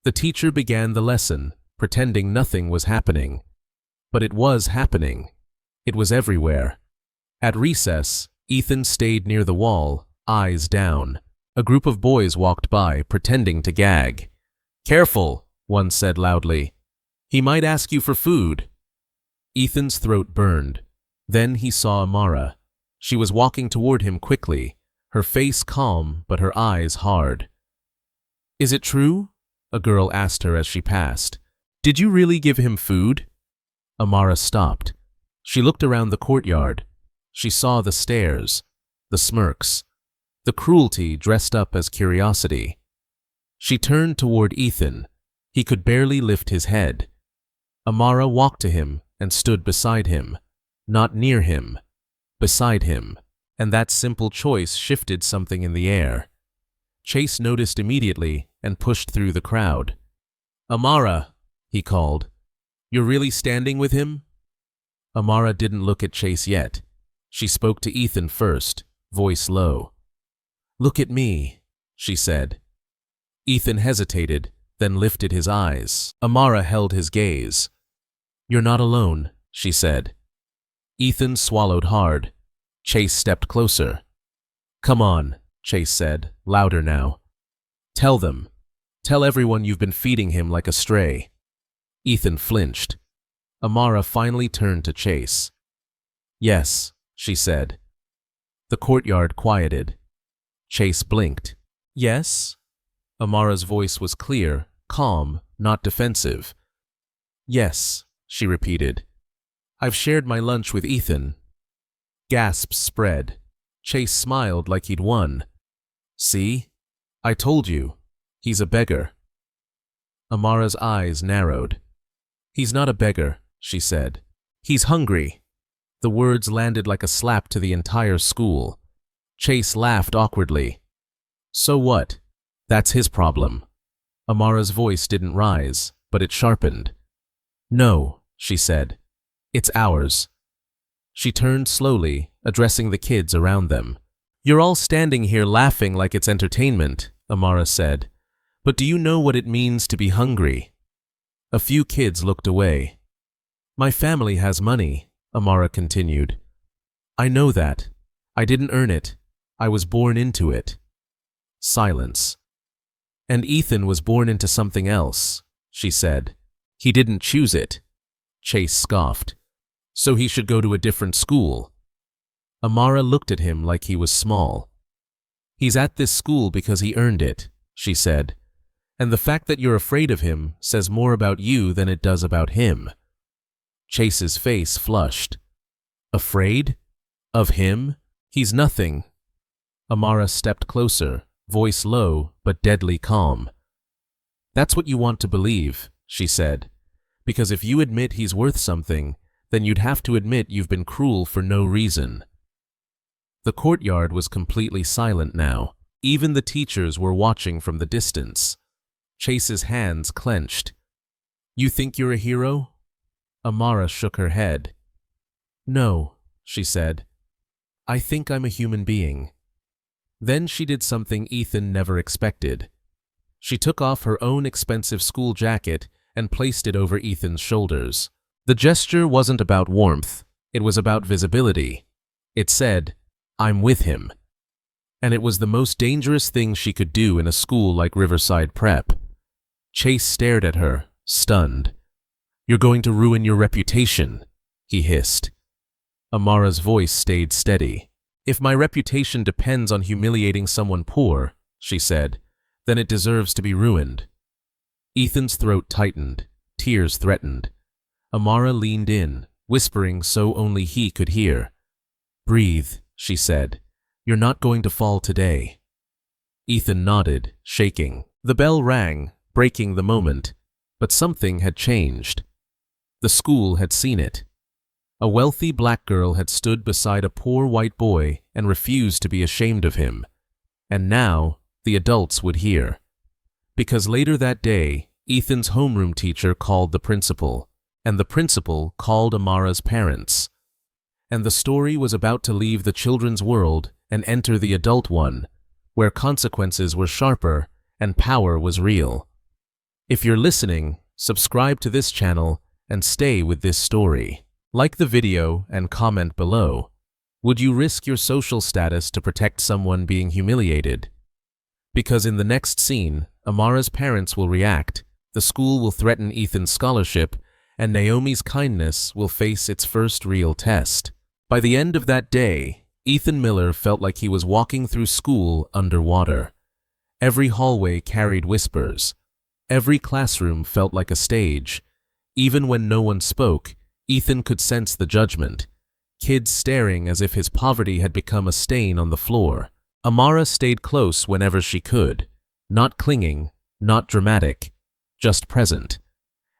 The teacher began the lesson, pretending nothing was happening. But it was happening. It was everywhere. At recess, Ethan stayed near the wall, eyes down. A group of boys walked by, pretending to gag. "Careful," one said loudly. "He might ask you for food." Ethan's throat burned. Then he saw Amara. She was walking toward him quickly, her face calm but her eyes hard. "Is it true?" a girl asked her as she passed. "Did you really give him food?" Amara stopped. She looked around the courtyard. She saw the stares, the smirks, the cruelty dressed up as curiosity. She turned toward Ethan. He could barely lift his head. Amara walked to him and stood beside him, not near him, beside him, and that simple choice shifted something in the air. Chase noticed immediately and pushed through the crowd. "Amara," he called, "you're really standing with him?" Amara didn't look at Chase yet. She spoke to Ethan first, voice low. "Look at me," she said. Ethan hesitated, then lifted his eyes. Amara held his gaze. "You're not alone," she said. Ethan swallowed hard. Chase stepped closer. "Come on," Chase said, louder now. "Tell them. Tell everyone you've been feeding him like a stray." Ethan flinched. Amara finally turned to Chase. "Yes," she said. The courtyard quieted. Chase blinked. "Yes?" Amara's voice was clear, calm, not defensive. "Yes," she repeated. "I've shared my lunch with Ethan." Gasps spread. Chase smiled like he'd won. "See? I told you. He's a beggar." Amara's eyes narrowed. "He's not a beggar," she said. "He's hungry." The words landed like a slap to the entire school. Chase laughed awkwardly. "So what? That's his problem." Amara's voice didn't rise, but it sharpened. "No," she said. "It's ours." She turned slowly, addressing the kids around them. "You're all standing here laughing like it's entertainment," Amara said. "But do you know what it means to be hungry?" A few kids looked away. "My family has money," Amara continued. "I know that. I didn't earn it. I was born into it." Silence. "And Ethan was born into something else," she said. "He didn't choose it." Chase scoffed. "So he should go to a different school." Amara looked at him like he was small. "He's at this school because he earned it," she said. "And the fact that you're afraid of him says more about you than it does about him." Chase's face flushed. "Afraid? Of him? He's nothing." Amara stepped closer, voice low but deadly calm. "That's what you want to believe," she said. "Because if you admit he's worth something, then you'd have to admit you've been cruel for no reason." The courtyard was completely silent now. Even the teachers were watching from the distance. Chase's hands clenched. "You think you're a hero?" Amara shook her head. "No," she said. "I think I'm a human being." Then she did something Ethan never expected. She took off her own expensive school jacket and placed it over Ethan's shoulders. The gesture wasn't about warmth, it was about visibility. It said, "I'm with him." And it was the most dangerous thing she could do in a school like Riverside Prep. Chase stared at her, stunned. "You're going to ruin your reputation," he hissed. Amara's voice stayed steady. "If my reputation depends on humiliating someone poor," she said, "then it deserves to be ruined." Ethan's throat tightened. Tears threatened. Amara leaned in, whispering so only he could hear. "Breathe," she said. "You're not going to fall today." Ethan nodded, shaking. The bell rang, breaking the moment, but something had changed. The school had seen it. A wealthy black girl had stood beside a poor white boy and refused to be ashamed of him. And now, the adults would hear. Because later that day, Ethan's homeroom teacher called the principal, and the principal called Amara's parents. And the story was about to leave the children's world and enter the adult one, where consequences were sharper and power was real. If you're listening, subscribe to this channel and stay with this story. Like the video and comment below. Would you risk your social status to protect someone being humiliated? Because in the next scene, Amara's parents will react, the school will threaten Ethan's scholarship, and Naomi's kindness will face its first real test. By the end of that day, Ethan Miller felt like he was walking through school underwater. Every hallway carried whispers. Every classroom felt like a stage. Even when no one spoke, Ethan could sense the judgment. Kids staring as if his poverty had become a stain on the floor. Amara stayed close whenever she could. Not clinging, not dramatic, just present.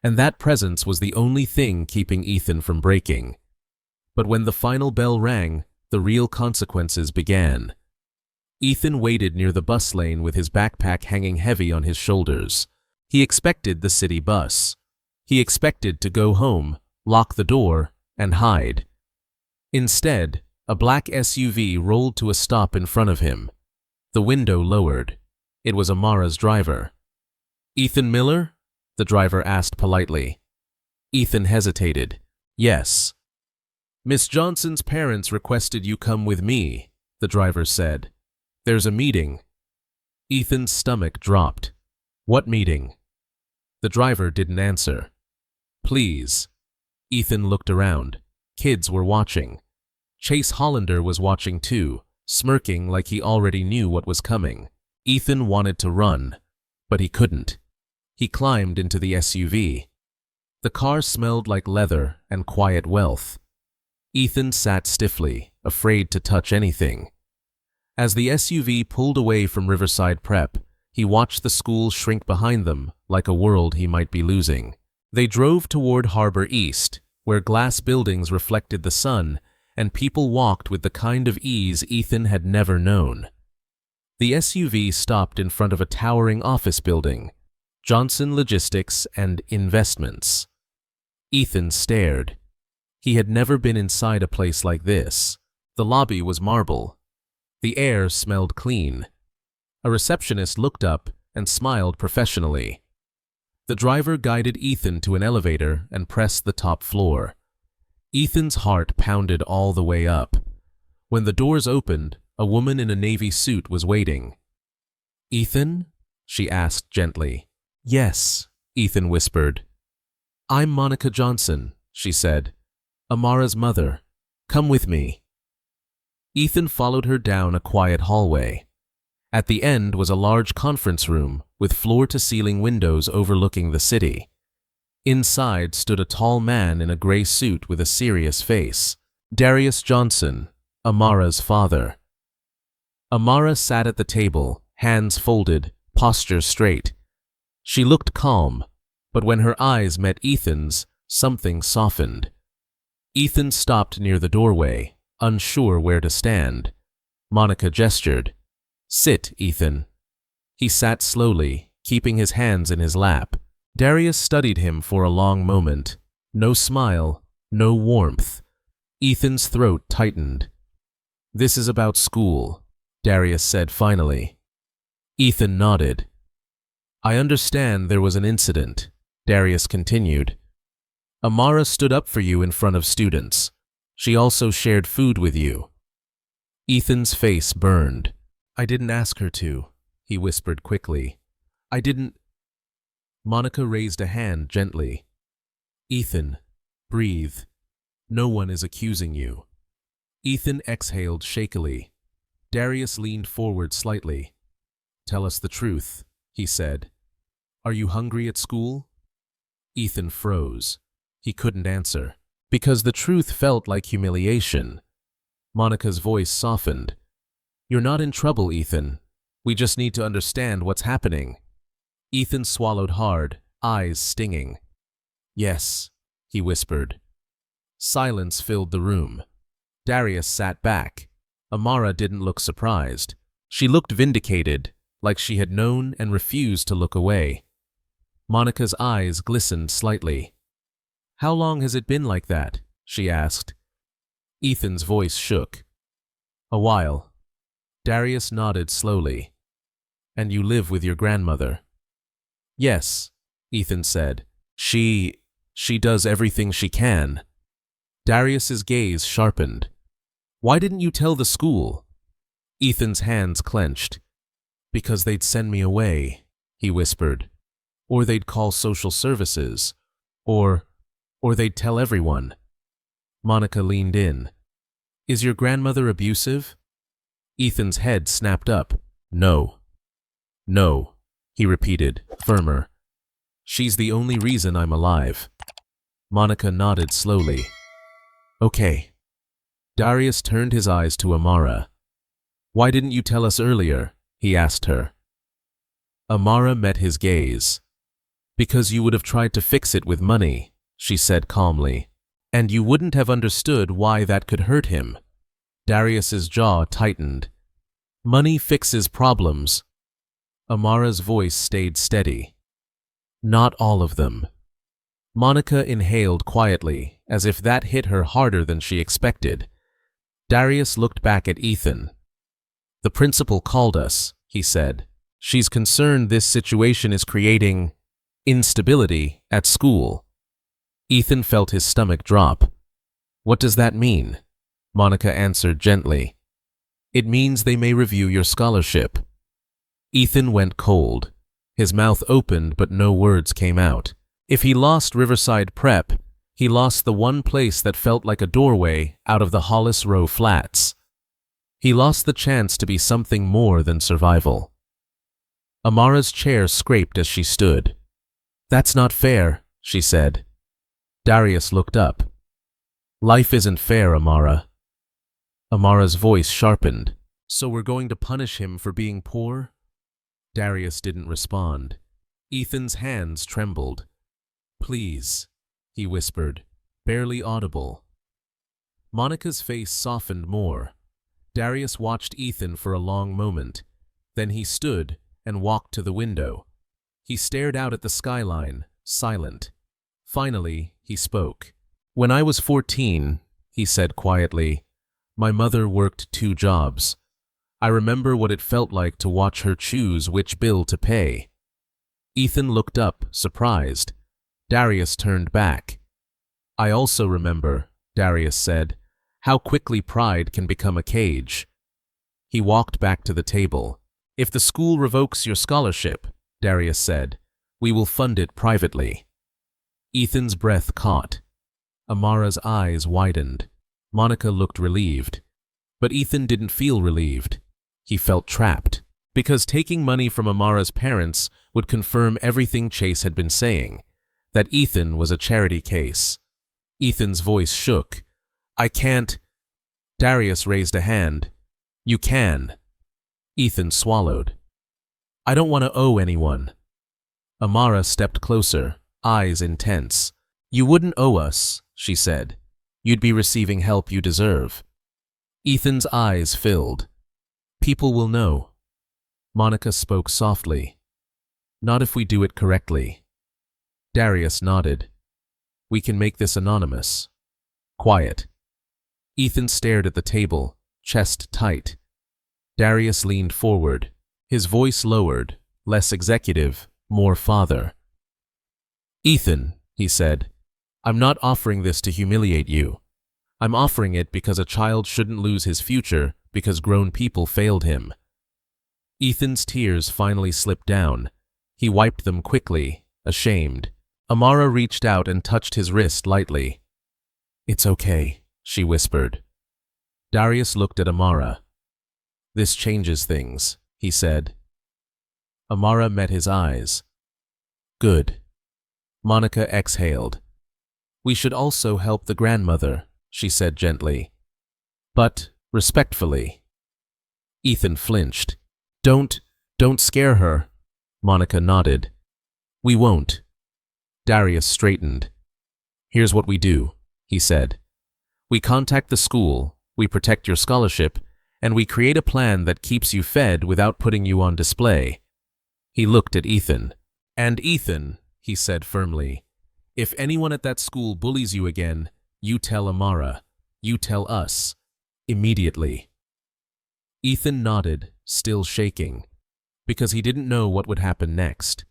And that presence was the only thing keeping Ethan from breaking. But when the final bell rang, the real consequences began. Ethan waited near the bus lane with his backpack hanging heavy on his shoulders. He expected the city bus. He expected to go home, lock the door, and hide. Instead, a black SUV rolled to a stop in front of him. The window lowered. It was Amara's driver. "Ethan Miller?" the driver asked politely. Ethan hesitated. "Yes." "Miss Johnson's parents requested you come with me," the driver said. "There's a meeting." Ethan's stomach dropped. "What meeting?" The driver didn't answer. "Please." Ethan looked around. Kids were watching. Chase Hollander was watching too, smirking like he already knew what was coming. Ethan wanted to run, but he couldn't. He climbed into the SUV. The car smelled like leather and quiet wealth. Ethan sat stiffly, afraid to touch anything. As the SUV pulled away from Riverside Prep, he watched the school shrink behind them like a world he might be losing. They drove toward Harbor East, where glass buildings reflected the sun and people walked with the kind of ease Ethan had never known. The SUV stopped in front of a towering office building, Johnson Logistics and Investments. Ethan stared. He had never been inside a place like this. The lobby was marble. The air smelled clean. A receptionist looked up and smiled professionally. The driver guided Ethan to an elevator and pressed the top floor. Ethan's heart pounded all the way up. When the doors opened, a woman in a navy suit was waiting. "Ethan?" she asked gently. "Yes," Ethan whispered. "I'm Monica Johnson," she said. "Amara's mother. Come with me." Ethan followed her down a quiet hallway. At the end was a large conference room with floor-to-ceiling windows overlooking the city. Inside stood a tall man in a gray suit with a serious face. Darius Johnson, Amara's father. Amara sat at the table, hands folded, posture straight. She looked calm, but when her eyes met Ethan's, something softened. Ethan stopped near the doorway, unsure where to stand. Monica gestured. "Sit, Ethan." He sat slowly, keeping his hands in his lap. Darius studied him for a long moment. No smile, no warmth. Ethan's throat tightened. "This is about school," Darius said finally. Ethan nodded. "I understand there was an incident," Darius continued. "Amara stood up for you in front of students. She also shared food with you." Ethan's face burned. "I didn't ask her to," he whispered quickly. "I didn't—" Monica raised a hand gently. "Ethan, breathe. No one is accusing you." Ethan exhaled shakily. Darius leaned forward slightly. "Tell us the truth," he said. Are you hungry at school? Ethan froze. He couldn't answer, because the truth felt like humiliation. Monica's voice softened. You're not in trouble, Ethan. We just need to understand what's happening. Ethan swallowed hard, eyes stinging. Yes, he whispered. Silence filled the room. Darius sat back. Amara didn't look surprised. She looked vindicated, like she had known and refused to look away. Monica's eyes glistened slightly. How long has it been like that? She asked. Ethan's voice shook. A while. Darius nodded slowly. And you live with your grandmother? Yes, Ethan said. She does everything she can. Darius's gaze sharpened. Why didn't you tell the school? Ethan's hands clenched. Because they'd send me away, he whispered. Or they'd call social services. Or they'd tell everyone. Monica leaned in. Is your grandmother abusive? Ethan's head snapped up. No. No, he repeated, firmer. She's the only reason I'm alive. Monica nodded slowly. Okay. Darius turned his eyes to Amara. Why didn't you tell us earlier? He asked her. Amara met his gaze. Because you would have tried to fix it with money, she said calmly. And you wouldn't have understood why that could hurt him. Darius's jaw tightened. Money fixes problems. Amara's voice stayed steady. Not all of them. Monica inhaled quietly, as if that hit her harder than she expected. Darius looked back at Ethan. The principal called us, he said. She's concerned this situation is creating instability at school. Ethan felt his stomach drop. What does that mean? Monica answered gently. It means they may review your scholarship. Ethan went cold. His mouth opened, but no words came out. If he lost Riverside Prep, he lost the one place that felt like a doorway out of the Hollis Row flats. He lost the chance to be something more than survival. Amara's chair scraped as she stood. That's not fair, she said. Darius looked up. Life isn't fair, Amara. Amara's voice sharpened. So we're going to punish him for being poor? Darius didn't respond. Ethan's hands trembled. Please, he whispered, barely audible. Monica's face softened more. Darius watched Ethan for a long moment. Then he stood and walked to the window. He stared out at the skyline, silent. Finally, he spoke. When I was 14, he said quietly, my mother worked 2 jobs. I remember what it felt like to watch her choose which bill to pay. Ethan looked up, surprised. Darius turned back. I also remember, Darius said, how quickly pride can become a cage. He walked back to the table. If the school revokes your scholarship, Darius said, we will fund it privately. Ethan's breath caught. Amara's eyes widened. Monica looked relieved. But Ethan didn't feel relieved. He felt trapped, because taking money from Amara's parents would confirm everything Chase had been saying, that Ethan was a charity case. Ethan's voice shook. I can't. Darius raised a hand. You can. Ethan swallowed. I don't want to owe anyone. Amara stepped closer, eyes intense. You wouldn't owe us, she said. You'd be receiving help you deserve. Ethan's eyes filled. People will know. Monica spoke softly. Not if we do it correctly. Darius nodded. We can make this anonymous. Quiet. Ethan stared at the table, chest tight. Darius leaned forward, his voice lowered, less executive, more father. Ethan, he said, I'm not offering this to humiliate you. I'm offering it because a child shouldn't lose his future because grown people failed him. Ethan's tears finally slipped down. He wiped them quickly, ashamed. Amara reached out and touched his wrist lightly. It's okay, she whispered. Darius looked at Amara. This changes things, he said. Amara met his eyes. Good. Monica exhaled. We should also help the grandmother, she said gently, but respectfully. Ethan flinched. Don't scare her. Monica nodded. We won't. Darius straightened. Here's what we do, he said. We contact the school, we protect your scholarship, and we create a plan that keeps you fed without putting you on display. He looked at Ethan. And Ethan, he said firmly, if anyone at that school bullies you again, you tell Amara. You tell us. Immediately. Ethan nodded, still shaking, because he didn't know what would happen next,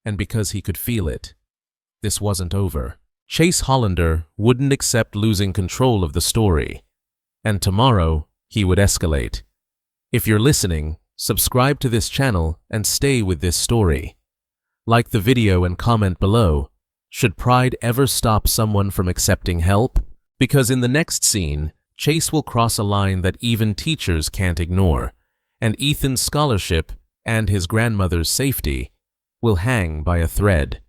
and because he could feel it. This wasn't over. Chase Hollander wouldn't accept losing control of the story, and tomorrow he would escalate. If you're listening, subscribe to this channel and stay with this story. Like the video and comment below. Should pride ever stop someone from accepting help? Because in the next scene, Chase will cross a line that even teachers can't ignore, and Ethan's scholarship and his grandmother's safety will hang by a thread.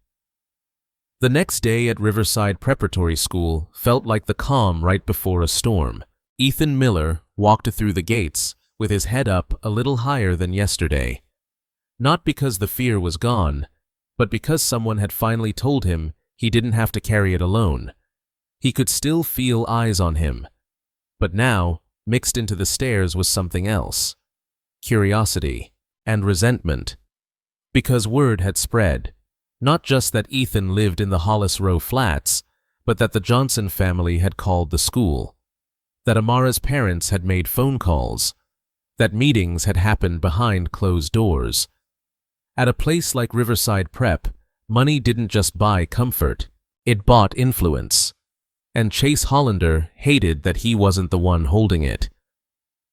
The next day at Riverside Preparatory School felt like the calm right before a storm. Ethan Miller walked through the gates with his head up a little higher than yesterday. Not because the fear was gone, but because someone had finally told him he didn't have to carry it alone. He could still feel eyes on him. But now, mixed into the stares was something else. Curiosity and resentment. Because word had spread, not just that Ethan lived in the Hollis Row flats, but that the Johnson family had called the school, that Amara's parents had made phone calls, that meetings had happened behind closed doors. At a place like Riverside Prep, money didn't just buy comfort, it bought influence. And Chase Hollander hated that he wasn't the one holding it.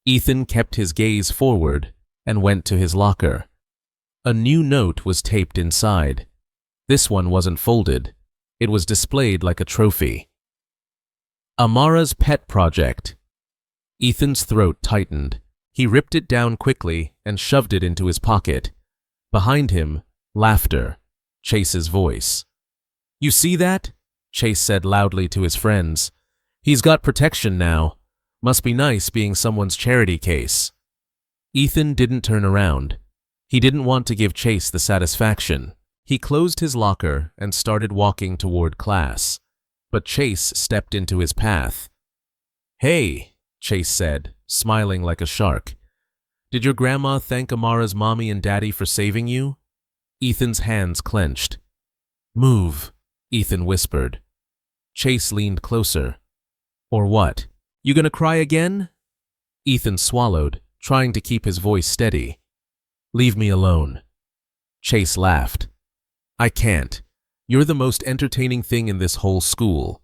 Ethan kept his gaze forward and went to his locker. A new note was taped inside. This one wasn't folded. It was displayed like a trophy. Amara's pet project. Ethan's throat tightened. He ripped it down quickly and shoved it into his pocket. Behind him, laughter. Chase's voice. You see that? Chase said loudly to his friends. He's got protection now. Must be nice being someone's charity case. Ethan didn't turn around. He didn't want to give Chase the satisfaction. He closed his locker and started walking toward class. But Chase stepped into his path. Hey, Chase said, smiling like a shark. Did your grandma thank Amara's mommy and daddy for saving you? Ethan's hands clenched. Move, Ethan whispered. Chase leaned closer. Or what? You gonna cry again? Ethan swallowed, trying to keep his voice steady. Leave me alone. Chase laughed. I can't. You're the most entertaining thing in this whole school.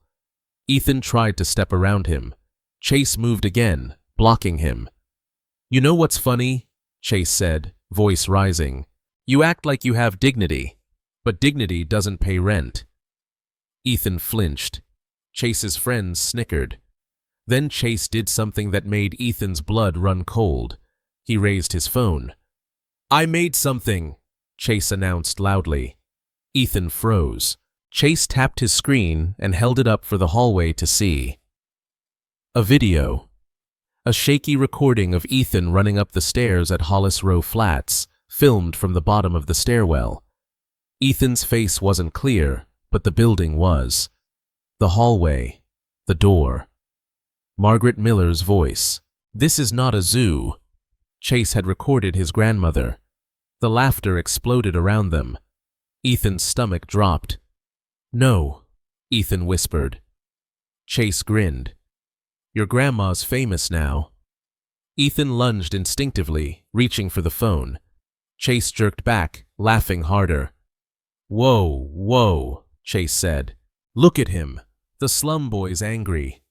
Ethan tried to step around him. Chase moved again, blocking him. You know what's funny? Chase said, voice rising. You act like you have dignity, but dignity doesn't pay rent. Ethan flinched. Chase's friends snickered. Then Chase did something that made Ethan's blood run cold. He raised his phone. I made something, Chase announced loudly. Ethan froze. Chase tapped his screen and held it up for the hallway to see. A video. A shaky recording of Ethan running up the stairs at Hollis Row Flats, filmed from the bottom of the stairwell. Ethan's face wasn't clear, but the building was. The hallway. The door. Margaret Miller's voice. This is not a zoo. Chase had recorded his grandmother. The laughter exploded around them. Ethan's stomach dropped. No, Ethan whispered. Chase grinned. Your grandma's famous now. Ethan lunged instinctively, reaching for the phone. Chase jerked back, laughing harder. Whoa, whoa, Chase said. Look at him. The slum boy's angry.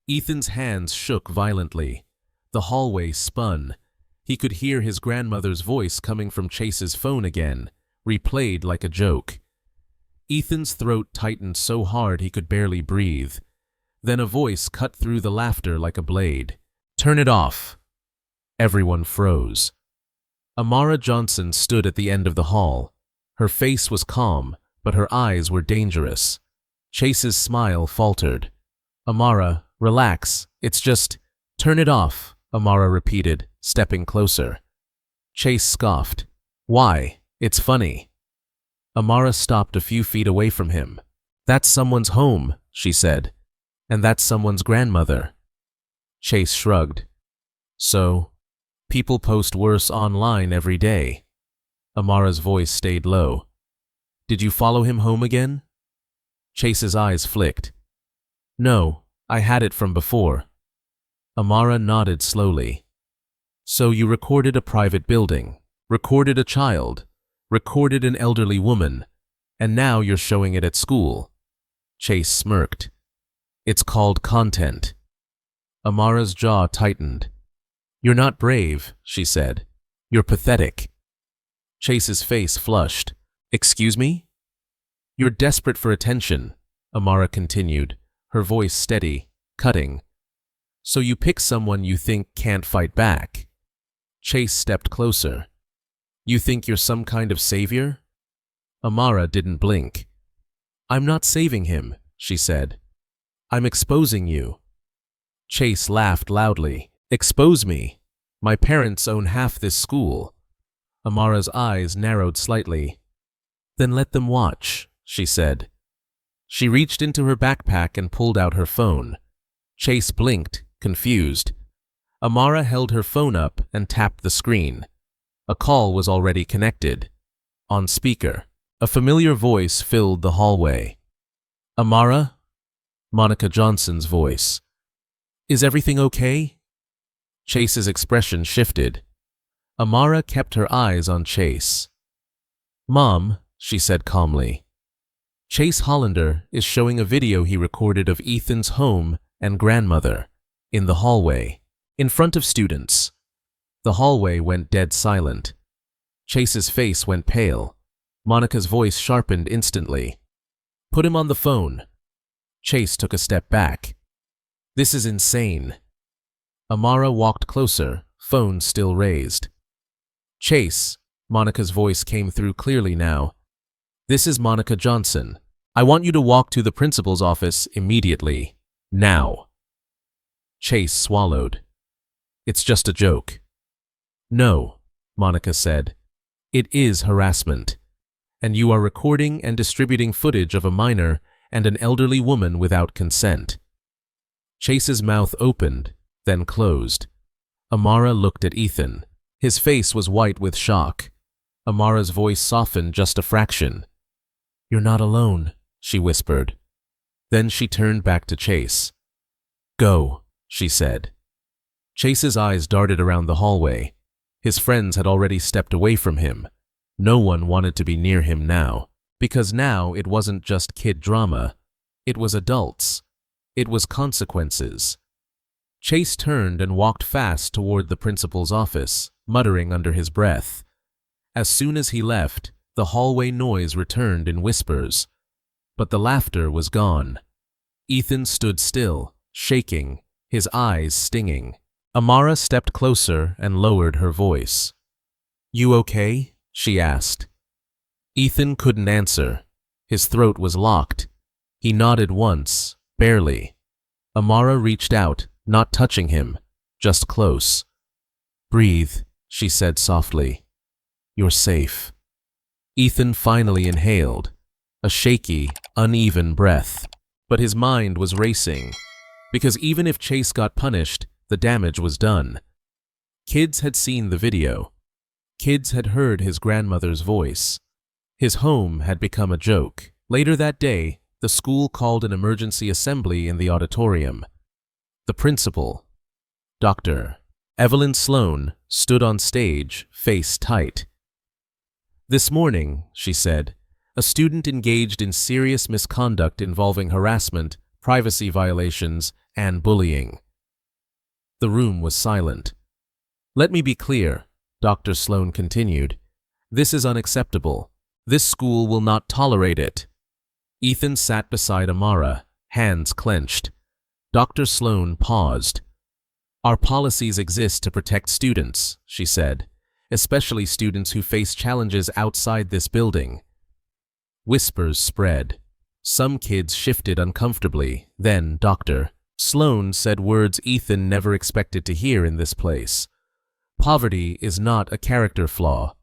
Ethan's hands shook violently. The hallway spun. He could hear his grandmother's voice coming from Chase's phone again, replayed like a joke. Ethan's throat tightened so hard he could barely breathe. Then a voice cut through the laughter like a blade. Turn it off. Everyone froze. Amara Johnson stood at the end of the hall. Her face was calm, but her eyes were dangerous. Chase's smile faltered. "Amara, relax. It's just—" "Turn it off," Amara repeated, stepping closer. Chase scoffed. "Why? It's funny." Amara stopped a few feet away from him. "That's someone's home," she said. "And that's someone's grandmother." Chase shrugged. "So, people post worse online every day." Amara's voice stayed low. "Did you follow him home again?" Chase's eyes flicked. "No, I had it from before." Amara nodded slowly. "So you recorded a private building, recorded a child, recorded an elderly woman, and now you're showing it at school." Chase smirked. "It's called content." Amara's jaw tightened. "You're not brave," she said. "You're pathetic." Chase's face flushed. "Excuse me?" "You're desperate for attention," Amara continued, her voice steady, cutting. "So you pick someone you think can't fight back." Chase stepped closer. "You think you're some kind of savior?" Amara didn't blink. "I'm not saving him," she said. "I'm exposing you." Chase laughed loudly. "Expose me. My parents own half this school." Amara's eyes narrowed slightly. "Then let them watch," she said. She reached into her backpack and pulled out her phone. Chase blinked, confused. Amara held her phone up and tapped the screen. A call was already connected. On speaker, a familiar voice filled the hallway. "Amara?" Monica Johnson's voice. "Is everything okay?" Chase's expression shifted. Amara kept her eyes on Chase. "Mom," she said calmly, "Chase Hollander is showing a video he recorded of Ethan's home and grandmother in the hallway, in front of students." The hallway went dead silent. Chase's face went pale. Monica's voice sharpened instantly. "Put him on the phone." Chase took a step back. "This is insane." Amara walked closer, phone still raised. "Chase," Monica's voice came through clearly now. "This is Monica Johnson. I want you to walk to the principal's office immediately. Now." Chase swallowed. "It's just a joke." "No," Monica said. "It is harassment. And you are recording and distributing footage of a minor and an elderly woman without consent." Chase's mouth opened, then closed. Amara looked at Ethan. His face was white with shock. Amara's voice softened just a fraction. "You're not alone," she whispered. Then she turned back to Chase. "Go," she said. Chase's eyes darted around the hallway. His friends had already stepped away from him. No one wanted to be near him now, because now it wasn't just kid drama. It was adults. It was consequences. Chase turned and walked fast toward the principal's office, muttering under his breath. As soon as he left, the hallway noise returned in whispers. But the laughter was gone. Ethan stood still, shaking, his eyes stinging. Amara stepped closer and lowered her voice. "You okay?" she asked. Ethan couldn't answer. His throat was locked. He nodded once, barely. Amara reached out, not touching him, just close. "Breathe," she said softly. "You're safe." Ethan finally inhaled, a shaky, uneven breath. But his mind was racing, because even if Chase got punished, the damage was done. Kids had seen the video. Kids had heard his grandmother's voice. His home had become a joke. Later that day, the school called an emergency assembly in the auditorium. The principal, Dr. Evelyn Sloan, stood on stage, face tight. "This morning," she said, "a student engaged in serious misconduct involving harassment, privacy violations, and bullying." The room was silent. "Let me be clear," Dr. Sloan continued. "This is unacceptable. This school will not tolerate it." Ethan sat beside Amara, hands clenched. Dr. Sloan paused. "Our policies exist to protect students," she said, "especially students who face challenges outside this building. Whispers spread. Some kids shifted uncomfortably. Then Dr. Sloan said words Ethan never expected to hear in this place. Poverty is not a character flaw.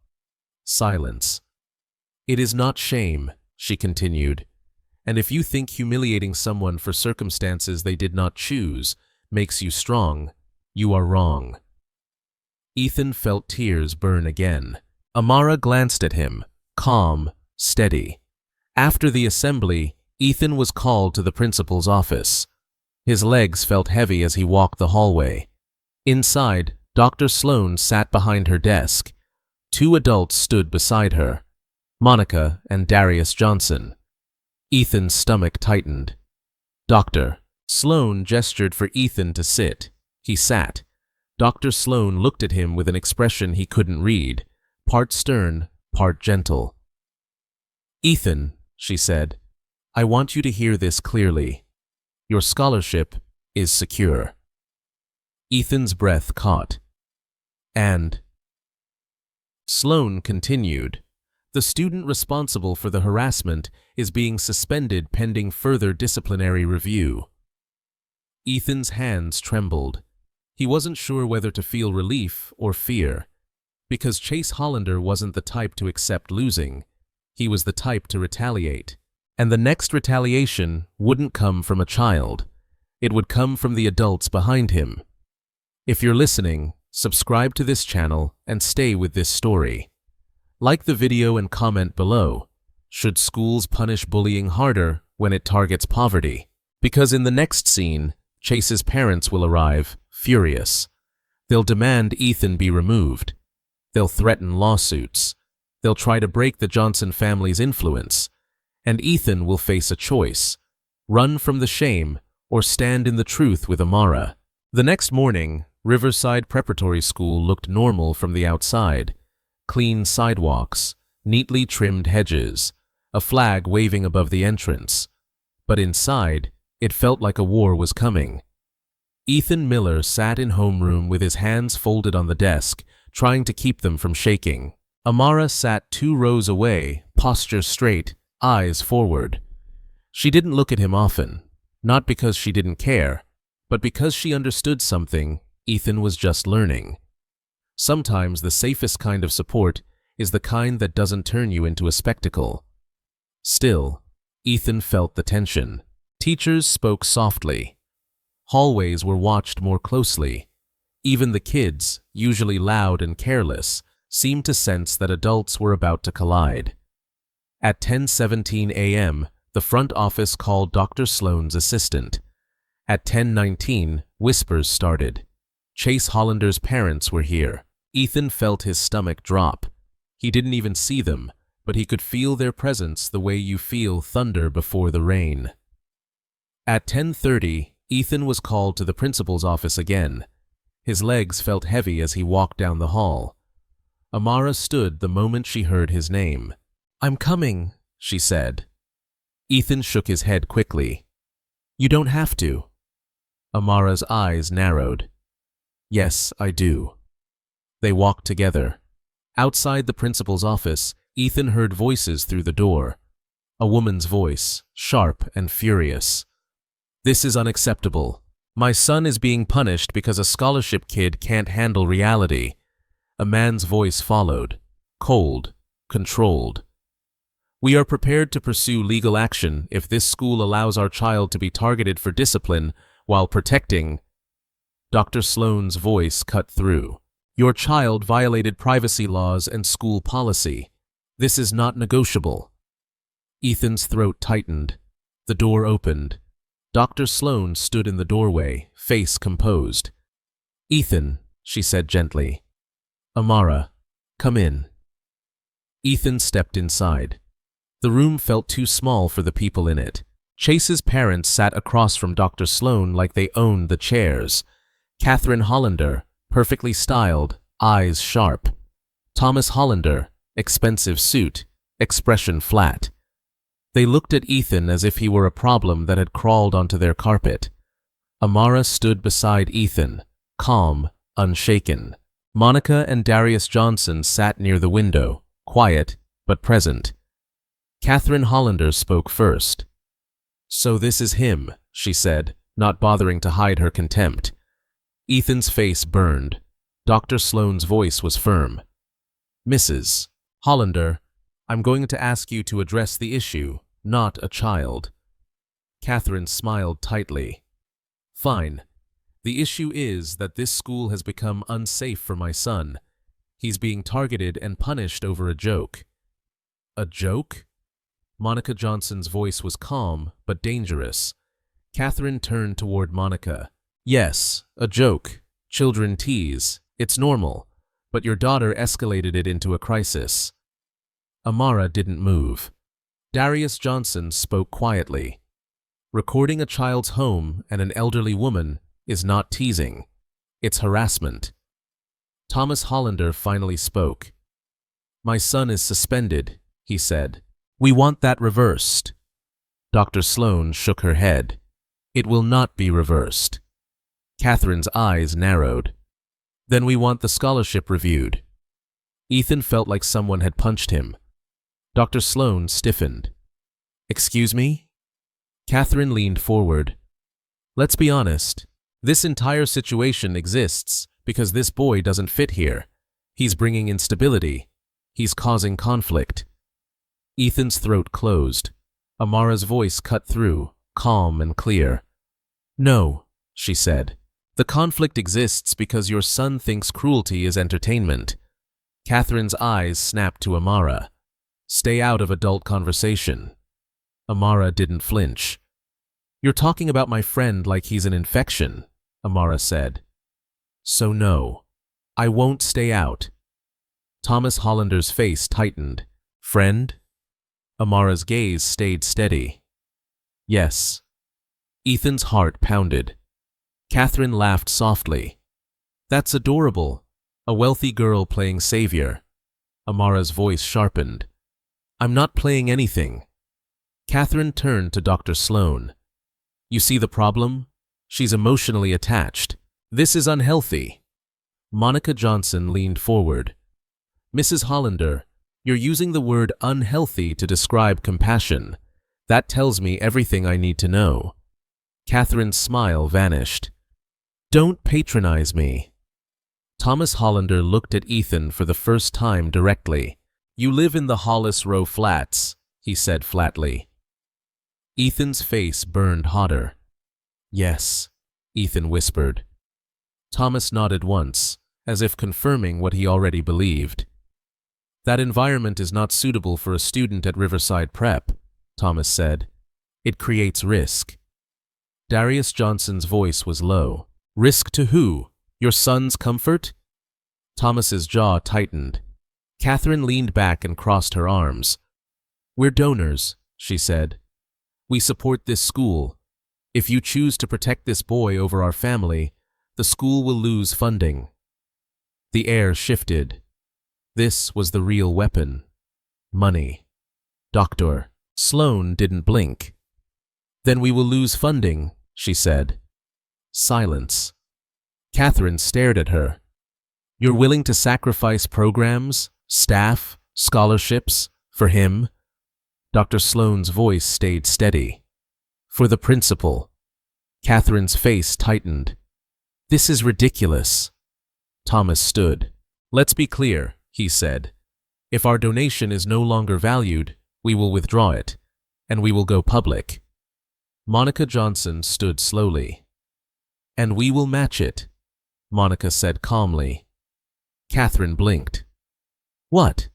Silence. It is not shame, she continued. And if you think humiliating someone for circumstances they did not choose makes you strong, you are wrong. Ethan felt tears burn again. Amara glanced at him, calm, steady. After the assembly, Ethan was called to the principal's office. His legs felt heavy as he walked the hallway. Inside, Dr. Sloan sat behind her desk. Two adults stood beside her, Monica and Darius Johnson. Ethan's stomach tightened. Dr. Sloan gestured for Ethan to sit. He sat. Dr. Sloan looked at him with an expression he couldn't read, part stern, part gentle. Ethan, she said, I want you to hear this clearly. Your scholarship is secure. Ethan's breath caught. And Sloan continued, the student responsible for the harassment is being suspended pending further disciplinary review. Ethan's hands trembled. He wasn't sure whether to feel relief or fear, because Chase Hollander wasn't the type to accept losing. He was the type to retaliate. And the next retaliation wouldn't come from a child. It would come from the adults behind him. If you're listening, subscribe to this channel and stay with this story. Like the video and comment below. Should schools punish bullying harder when it targets poverty? Because in the next scene, Chase's parents will arrive, furious. They'll demand Ethan be removed. They'll threaten lawsuits. They'll try to break the Johnson family's influence. And Ethan will face a choice: run from the shame or stand in the truth with Amara. The next morning, Riverside Preparatory School looked normal from the outside. Clean sidewalks, neatly trimmed hedges, a flag waving above the entrance. But inside, it felt like a war was coming. Ethan Miller sat in homeroom with his hands folded on the desk, trying to keep them from shaking. Amara sat 2 rows away, posture straight, eyes forward. She didn't look at him often, not because she didn't care, but because she understood something Ethan was just learning. Sometimes the safest kind of support is the kind that doesn't turn you into a spectacle. Still, Ethan felt the tension. Teachers spoke softly. Hallways were watched more closely. Even the kids, usually loud and careless, seemed to sense that adults were about to collide. At 10:17 a.m., the front office called Dr. Sloan's assistant. At 10:19, whispers started. Chase Hollander's parents were here. Ethan felt his stomach drop. He didn't even see them, but he could feel their presence the way you feel thunder before the rain. At 10:30, Ethan was called to the principal's office again. His legs felt heavy as he walked down the hall. Amara stood the moment she heard his name. "I'm coming," she said. Ethan shook his head quickly. "You don't have to." Amara's eyes narrowed. "Yes, I do." They walked together. Outside the principal's office, Ethan heard voices through the door. A woman's voice, sharp and furious. "This is unacceptable. My son is being punished because a scholarship kid can't handle reality." A man's voice followed, cold, controlled. "We are prepared to pursue legal action if this school allows our child to be targeted for discipline while protecting." Dr. Sloan's voice cut through. "Your child violated privacy laws and school policy. This is not negotiable." Ethan's throat tightened. The door opened. Dr. Sloan stood in the doorway, face composed. "Ethan," she said gently. "Amara, come in." Ethan stepped inside. The room felt too small for the people in it. Chase's parents sat across from Dr. Sloan like they owned the chairs. Catherine Hollander, perfectly styled, eyes sharp. Thomas Hollander, expensive suit, expression flat. They looked at Ethan as if he were a problem that had crawled onto their carpet. Amara stood beside Ethan, calm, unshaken. Monica and Darius Johnson sat near the window, quiet but present. Catherine Hollander spoke first. "So this is him," she said, not bothering to hide her contempt. Ethan's face burned. Dr. Sloane's voice was firm. "Mrs. Hollander, I'm going to ask you to address the issue, not a child." Catherine smiled tightly. "Fine. The issue is that this school has become unsafe for my son. He's being targeted and punished over a joke." "A joke?" Monica Johnson's voice was calm but dangerous. Catherine turned toward Monica. "Yes, a joke. Children tease. It's normal. But your daughter escalated it into a crisis." Amara didn't move. Darius Johnson spoke quietly. "Recording a child's home and an elderly woman is not teasing. It's harassment." Thomas Hollander finally spoke. "My son is suspended," he said. "We want that reversed." Dr. Sloane shook her head. "It will not be reversed." Catherine's eyes narrowed. "Then we want the scholarship reviewed." Ethan felt like someone had punched him. Dr. Sloane stiffened. "Excuse me?" Catherine leaned forward. "Let's be honest. This entire situation exists because this boy doesn't fit here. He's bringing instability. He's causing conflict." Ethan's throat closed. Amara's voice cut through, calm and clear. "No," she said. "The conflict exists because your son thinks cruelty is entertainment." Catherine's eyes snapped to Amara. "Stay out of adult conversation." Amara didn't flinch. "You're talking about my friend like he's an infection," Amara said. "So no, I won't stay out." Thomas Hollander's face tightened. "Friend?" Amara's gaze stayed steady. "Yes." Ethan's heart pounded. Catherine laughed softly. "That's adorable. A wealthy girl playing savior." Amara's voice sharpened. "I'm not playing anything." Catherine turned to Dr. Sloane. "You see the problem? She's emotionally attached. This is unhealthy." Monica Johnson leaned forward. "Mrs. Hollander, you're using the word unhealthy to describe compassion. That tells me everything I need to know." Catherine's smile vanished. "Don't patronize me." Thomas Hollander looked at Ethan for the first time directly. "You live in the Hollis Row flats," he said flatly. Ethan's face burned hotter. "Yes," Ethan whispered. Thomas nodded once, as if confirming what he already believed. "That environment is not suitable for a student at Riverside Prep," Thomas said. "It creates risk." Darius Johnson's voice was low. "Risk to who? Your son's comfort?" Thomas's jaw tightened. Catherine leaned back and crossed her arms. "We're donors," she said. "We support this school. If you choose to protect this boy over our family, the school will lose funding." The air shifted. This was the real weapon. Money. Dr. Sloane didn't blink. "Then we will lose funding," she said. Silence. Catherine stared at her. "You're willing to sacrifice programs, staff, scholarships, for him?" Dr. Sloane's voice stayed steady. "For the principal." Catherine's face tightened. "This is ridiculous." Thomas stood. "Let's be clear," he said. "If our donation is no longer valued, we will withdraw it, and we will go public." Monica Johnson stood slowly. "And we will match it," Monica said calmly. Catherine blinked. "What?"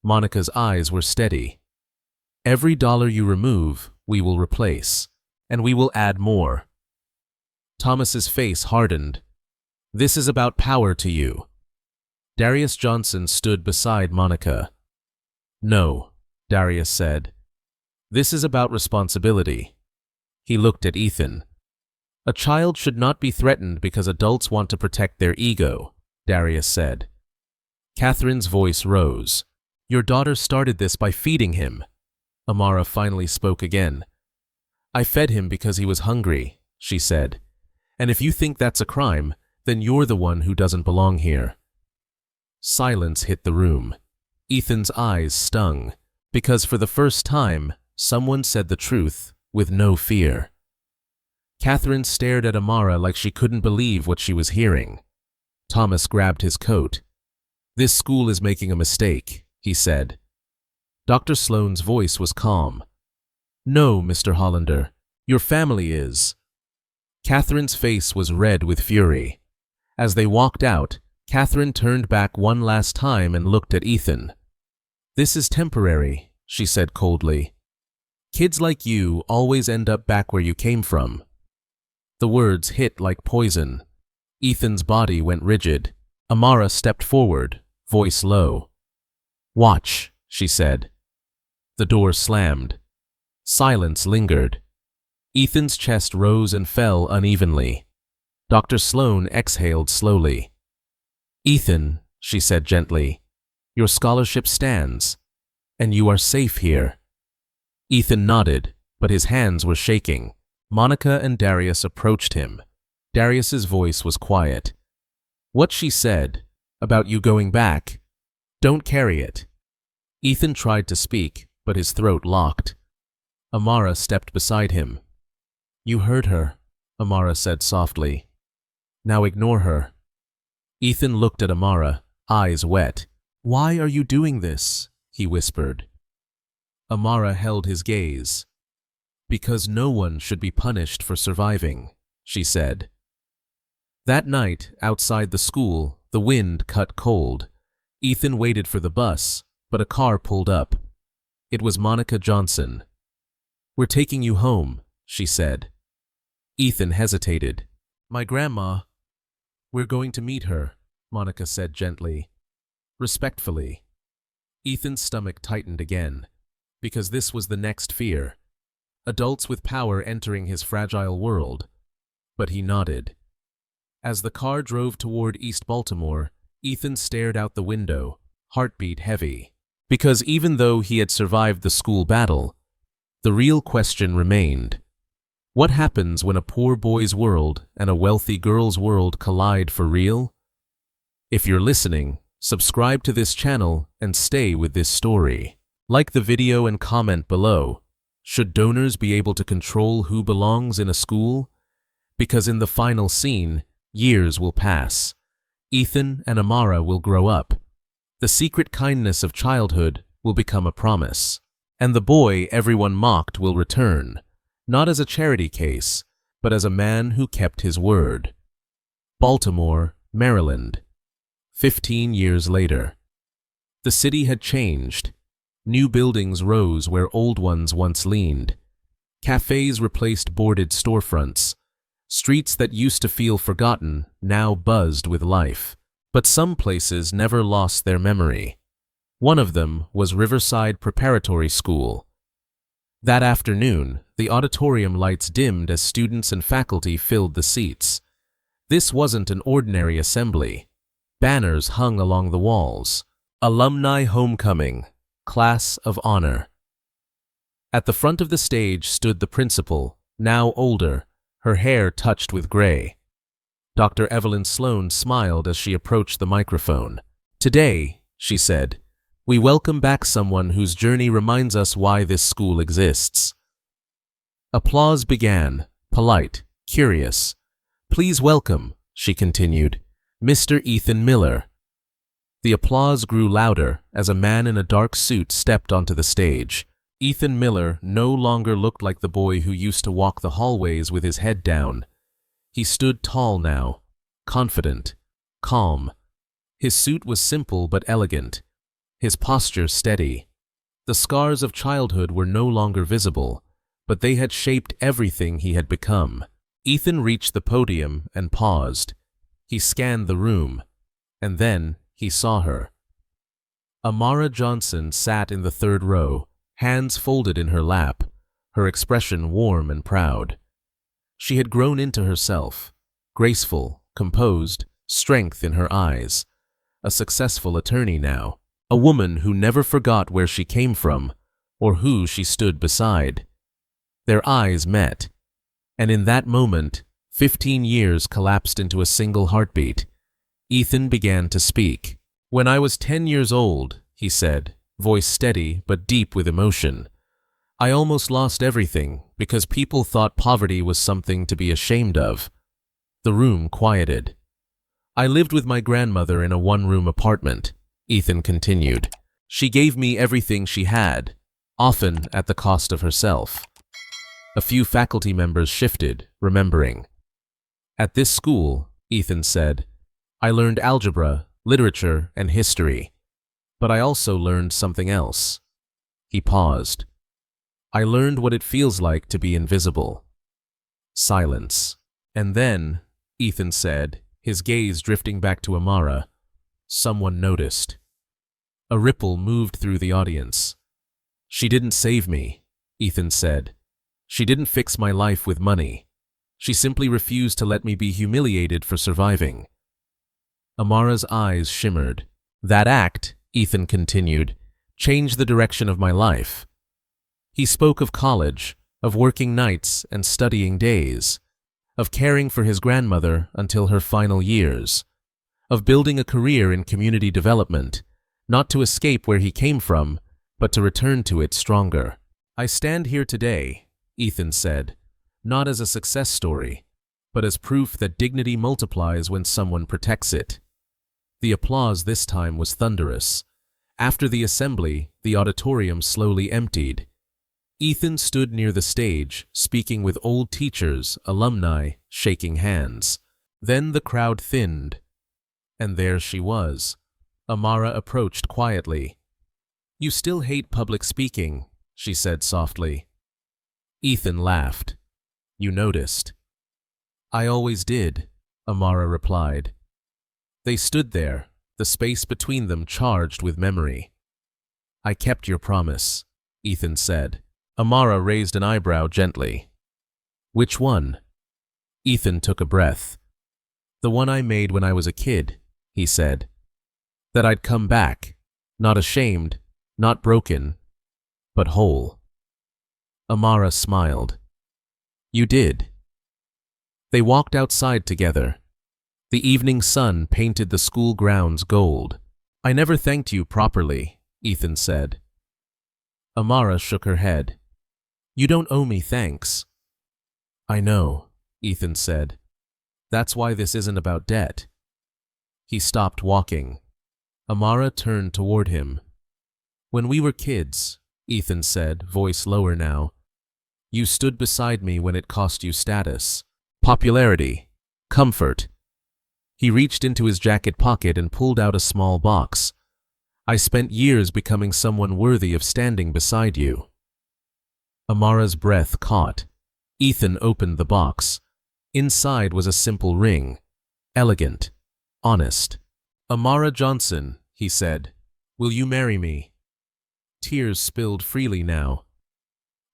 Monica's eyes were steady. "Every dollar you remove, we will replace, and we will add more." Thomas's face hardened. "This is about power to you." Darius Johnson stood beside Monica. "No," Darius said. "This is about responsibility." He looked at Ethan. "A child should not be threatened because adults want to protect their ego," Darius said. Catherine's voice rose. "Your daughter started this by feeding him." Amara finally spoke again. "I fed him because he was hungry," she said. "And if you think that's a crime, then you're the one who doesn't belong here." Silence hit the room. Ethan's eyes stung. Because for the first time, someone said the truth with no fear. Catherine stared at Amara like she couldn't believe what she was hearing. Thomas grabbed his coat. "This school is making a mistake," he said. Dr. Sloane's voice was calm. "No, Mr. Hollander, your family is." Catherine's face was red with fury. As they walked out, Catherine turned back one last time and looked at Ethan. "This is temporary," she said coldly. "Kids like you always end up back where you came from." The words hit like poison. Ethan's body went rigid. Amara stepped forward, voice low. "Watch," she said. The door slammed. Silence lingered. Ethan's chest rose and fell unevenly. Dr. Sloane exhaled slowly. "Ethan," she said gently, "your scholarship stands, and you are safe here." Ethan nodded, but his hands were shaking. Monica and Darius approached him. Darius's voice was quiet. "What she said, about you going back, don't carry it." Ethan tried to speak, but his throat locked. Amara stepped beside him. "You heard her," Amara said softly. "Now ignore her." Ethan looked at Amara, eyes wet. "Why are you doing this?" he whispered. Amara held his gaze. "Because no one should be punished for surviving," she said. That night, outside the school, the wind cut cold. Ethan waited for the bus, but a car pulled up. It was Monica Johnson. "We're taking you home," she said. Ethan hesitated. "My grandma." "We're going to meet her," Monica said gently, respectfully. Ethan's stomach tightened again, because this was the next fear. Adults with power entering his fragile world. But he nodded. As the car drove toward East Baltimore, Ethan stared out the window, heartbeat heavy. Because even though he had survived the school battle, the real question remained. What happens when a poor boy's world and a wealthy girl's world collide for real? If you're listening, subscribe to this channel and stay with this story. Like the video and comment below. Should donors be able to control who belongs in a school? Because in the final scene, years will pass. Ethan and Amara will grow up. The secret kindness of childhood will become a promise. And the boy everyone mocked will return, not as a charity case, but as a man who kept his word. Baltimore, Maryland. 15 years later. The city had changed. New buildings rose where old ones once leaned. Cafes replaced boarded storefronts. Streets that used to feel forgotten now buzzed with life. But some places never lost their memory. One of them was Riverside Preparatory School. That afternoon, the auditorium lights dimmed as students and faculty filled the seats. This wasn't an ordinary assembly. Banners hung along the walls. Alumni Homecoming. Class of Honor. At the front of the stage stood the principal, now older, her hair touched with gray. Dr. Evelyn Sloane smiled as she approached the microphone. "Today," she said, "we welcome back someone whose journey reminds us why this school exists." Applause began, polite, curious. "Please welcome," she continued, "Mr. Ethan Miller." The applause grew louder as a man in a dark suit stepped onto the stage. Ethan Miller no longer looked like the boy who used to walk the hallways with his head down. He stood tall now, confident, calm. His suit was simple but elegant, his posture steady. The scars of childhood were no longer visible, but they had shaped everything he had become. Ethan reached the podium and paused. He scanned the room, and then he saw her. Amara Johnson sat in the third row, hands folded in her lap, her expression warm and proud. She had grown into herself, graceful, composed, strength in her eyes. A successful attorney now, a woman who never forgot where she came from or who she stood beside. Their eyes met, and in that moment, 15 years collapsed into a single heartbeat. Ethan began to speak. "When I was 10 years old," he said, voice steady but deep with emotion. I almost lost everything because people thought poverty was something to be ashamed of. The room quieted. I lived with my grandmother in a one-room apartment, Ethan continued. She gave me everything she had, often at the cost of herself. A few faculty members shifted, remembering. At this school, Ethan said, I learned algebra, literature, and history. But I also learned something else. He paused. I learned what it feels like to be invisible. Silence. And then, Ethan said, his gaze drifting back to Amara, someone noticed. A ripple moved through the audience. She didn't save me, Ethan said. She didn't fix my life with money. She simply refused to let me be humiliated for surviving. Amara's eyes shimmered. That act, Ethan continued, changed the direction of my life. He spoke of college, of working nights and studying days, of caring for his grandmother until her final years, of building a career in community development, not to escape where he came from, but to return to it stronger. I stand here today, Ethan said, not as a success story, but as proof that dignity multiplies when someone protects it. The applause this time was thunderous. After the assembly, the auditorium slowly emptied. Ethan stood near the stage, speaking with old teachers, alumni, shaking hands. Then the crowd thinned. And there she was. Amara approached quietly. You still hate public speaking, she said softly. Ethan laughed. You noticed. I always did, Amara replied. They stood there, the space between them charged with memory. I kept your promise, Ethan said. Amara raised an eyebrow gently. Which one? Ethan took a breath. The one I made when I was a kid, he said. That I'd come back, not ashamed, not broken, but whole. Amara smiled. You did. They walked outside together. The evening sun painted the school grounds gold. I never thanked you properly, Ethan said. Amara shook her head. You don't owe me thanks. I know, Ethan said. That's why this isn't about debt. He stopped walking. Amara turned toward him. When we were kids, Ethan said, voice lower now, you stood beside me when it cost you status, popularity, comfort. He reached into his jacket pocket and pulled out a small box. I spent years becoming someone worthy of standing beside you. Amara's breath caught. Ethan opened the box. Inside was a simple ring. Elegant. Honest. Amara Johnson, he said. Will you marry me? Tears spilled freely now.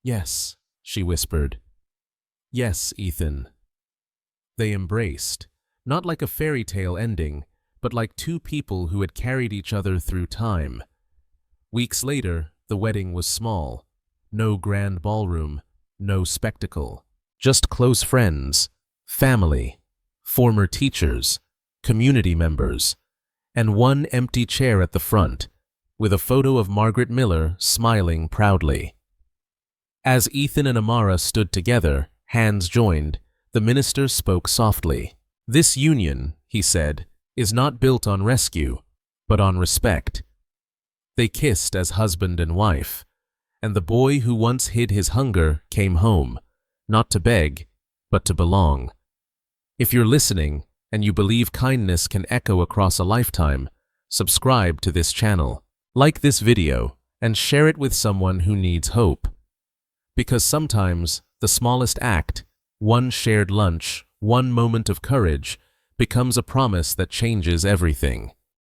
Yes, she whispered. Yes, Ethan. They embraced, not like a fairy tale ending, but like two people who had carried each other through time. Weeks later, the wedding was small. No grand ballroom, no spectacle. Just close friends, family, former teachers, community members, and one empty chair at the front, with a photo of Margaret Miller smiling proudly. As Ethan and Amara stood together, hands joined, the minister spoke softly. This union, he said, is not built on rescue, but on respect. They kissed as husband and wife, and the boy who once hid his hunger came home, not to beg, but to belong. If you're listening and you believe kindness can echo across a lifetime, subscribe to this channel, like this video, and share it with someone who needs hope. Because sometimes the smallest act, one shared lunch, one moment of courage, becomes a promise that changes everything.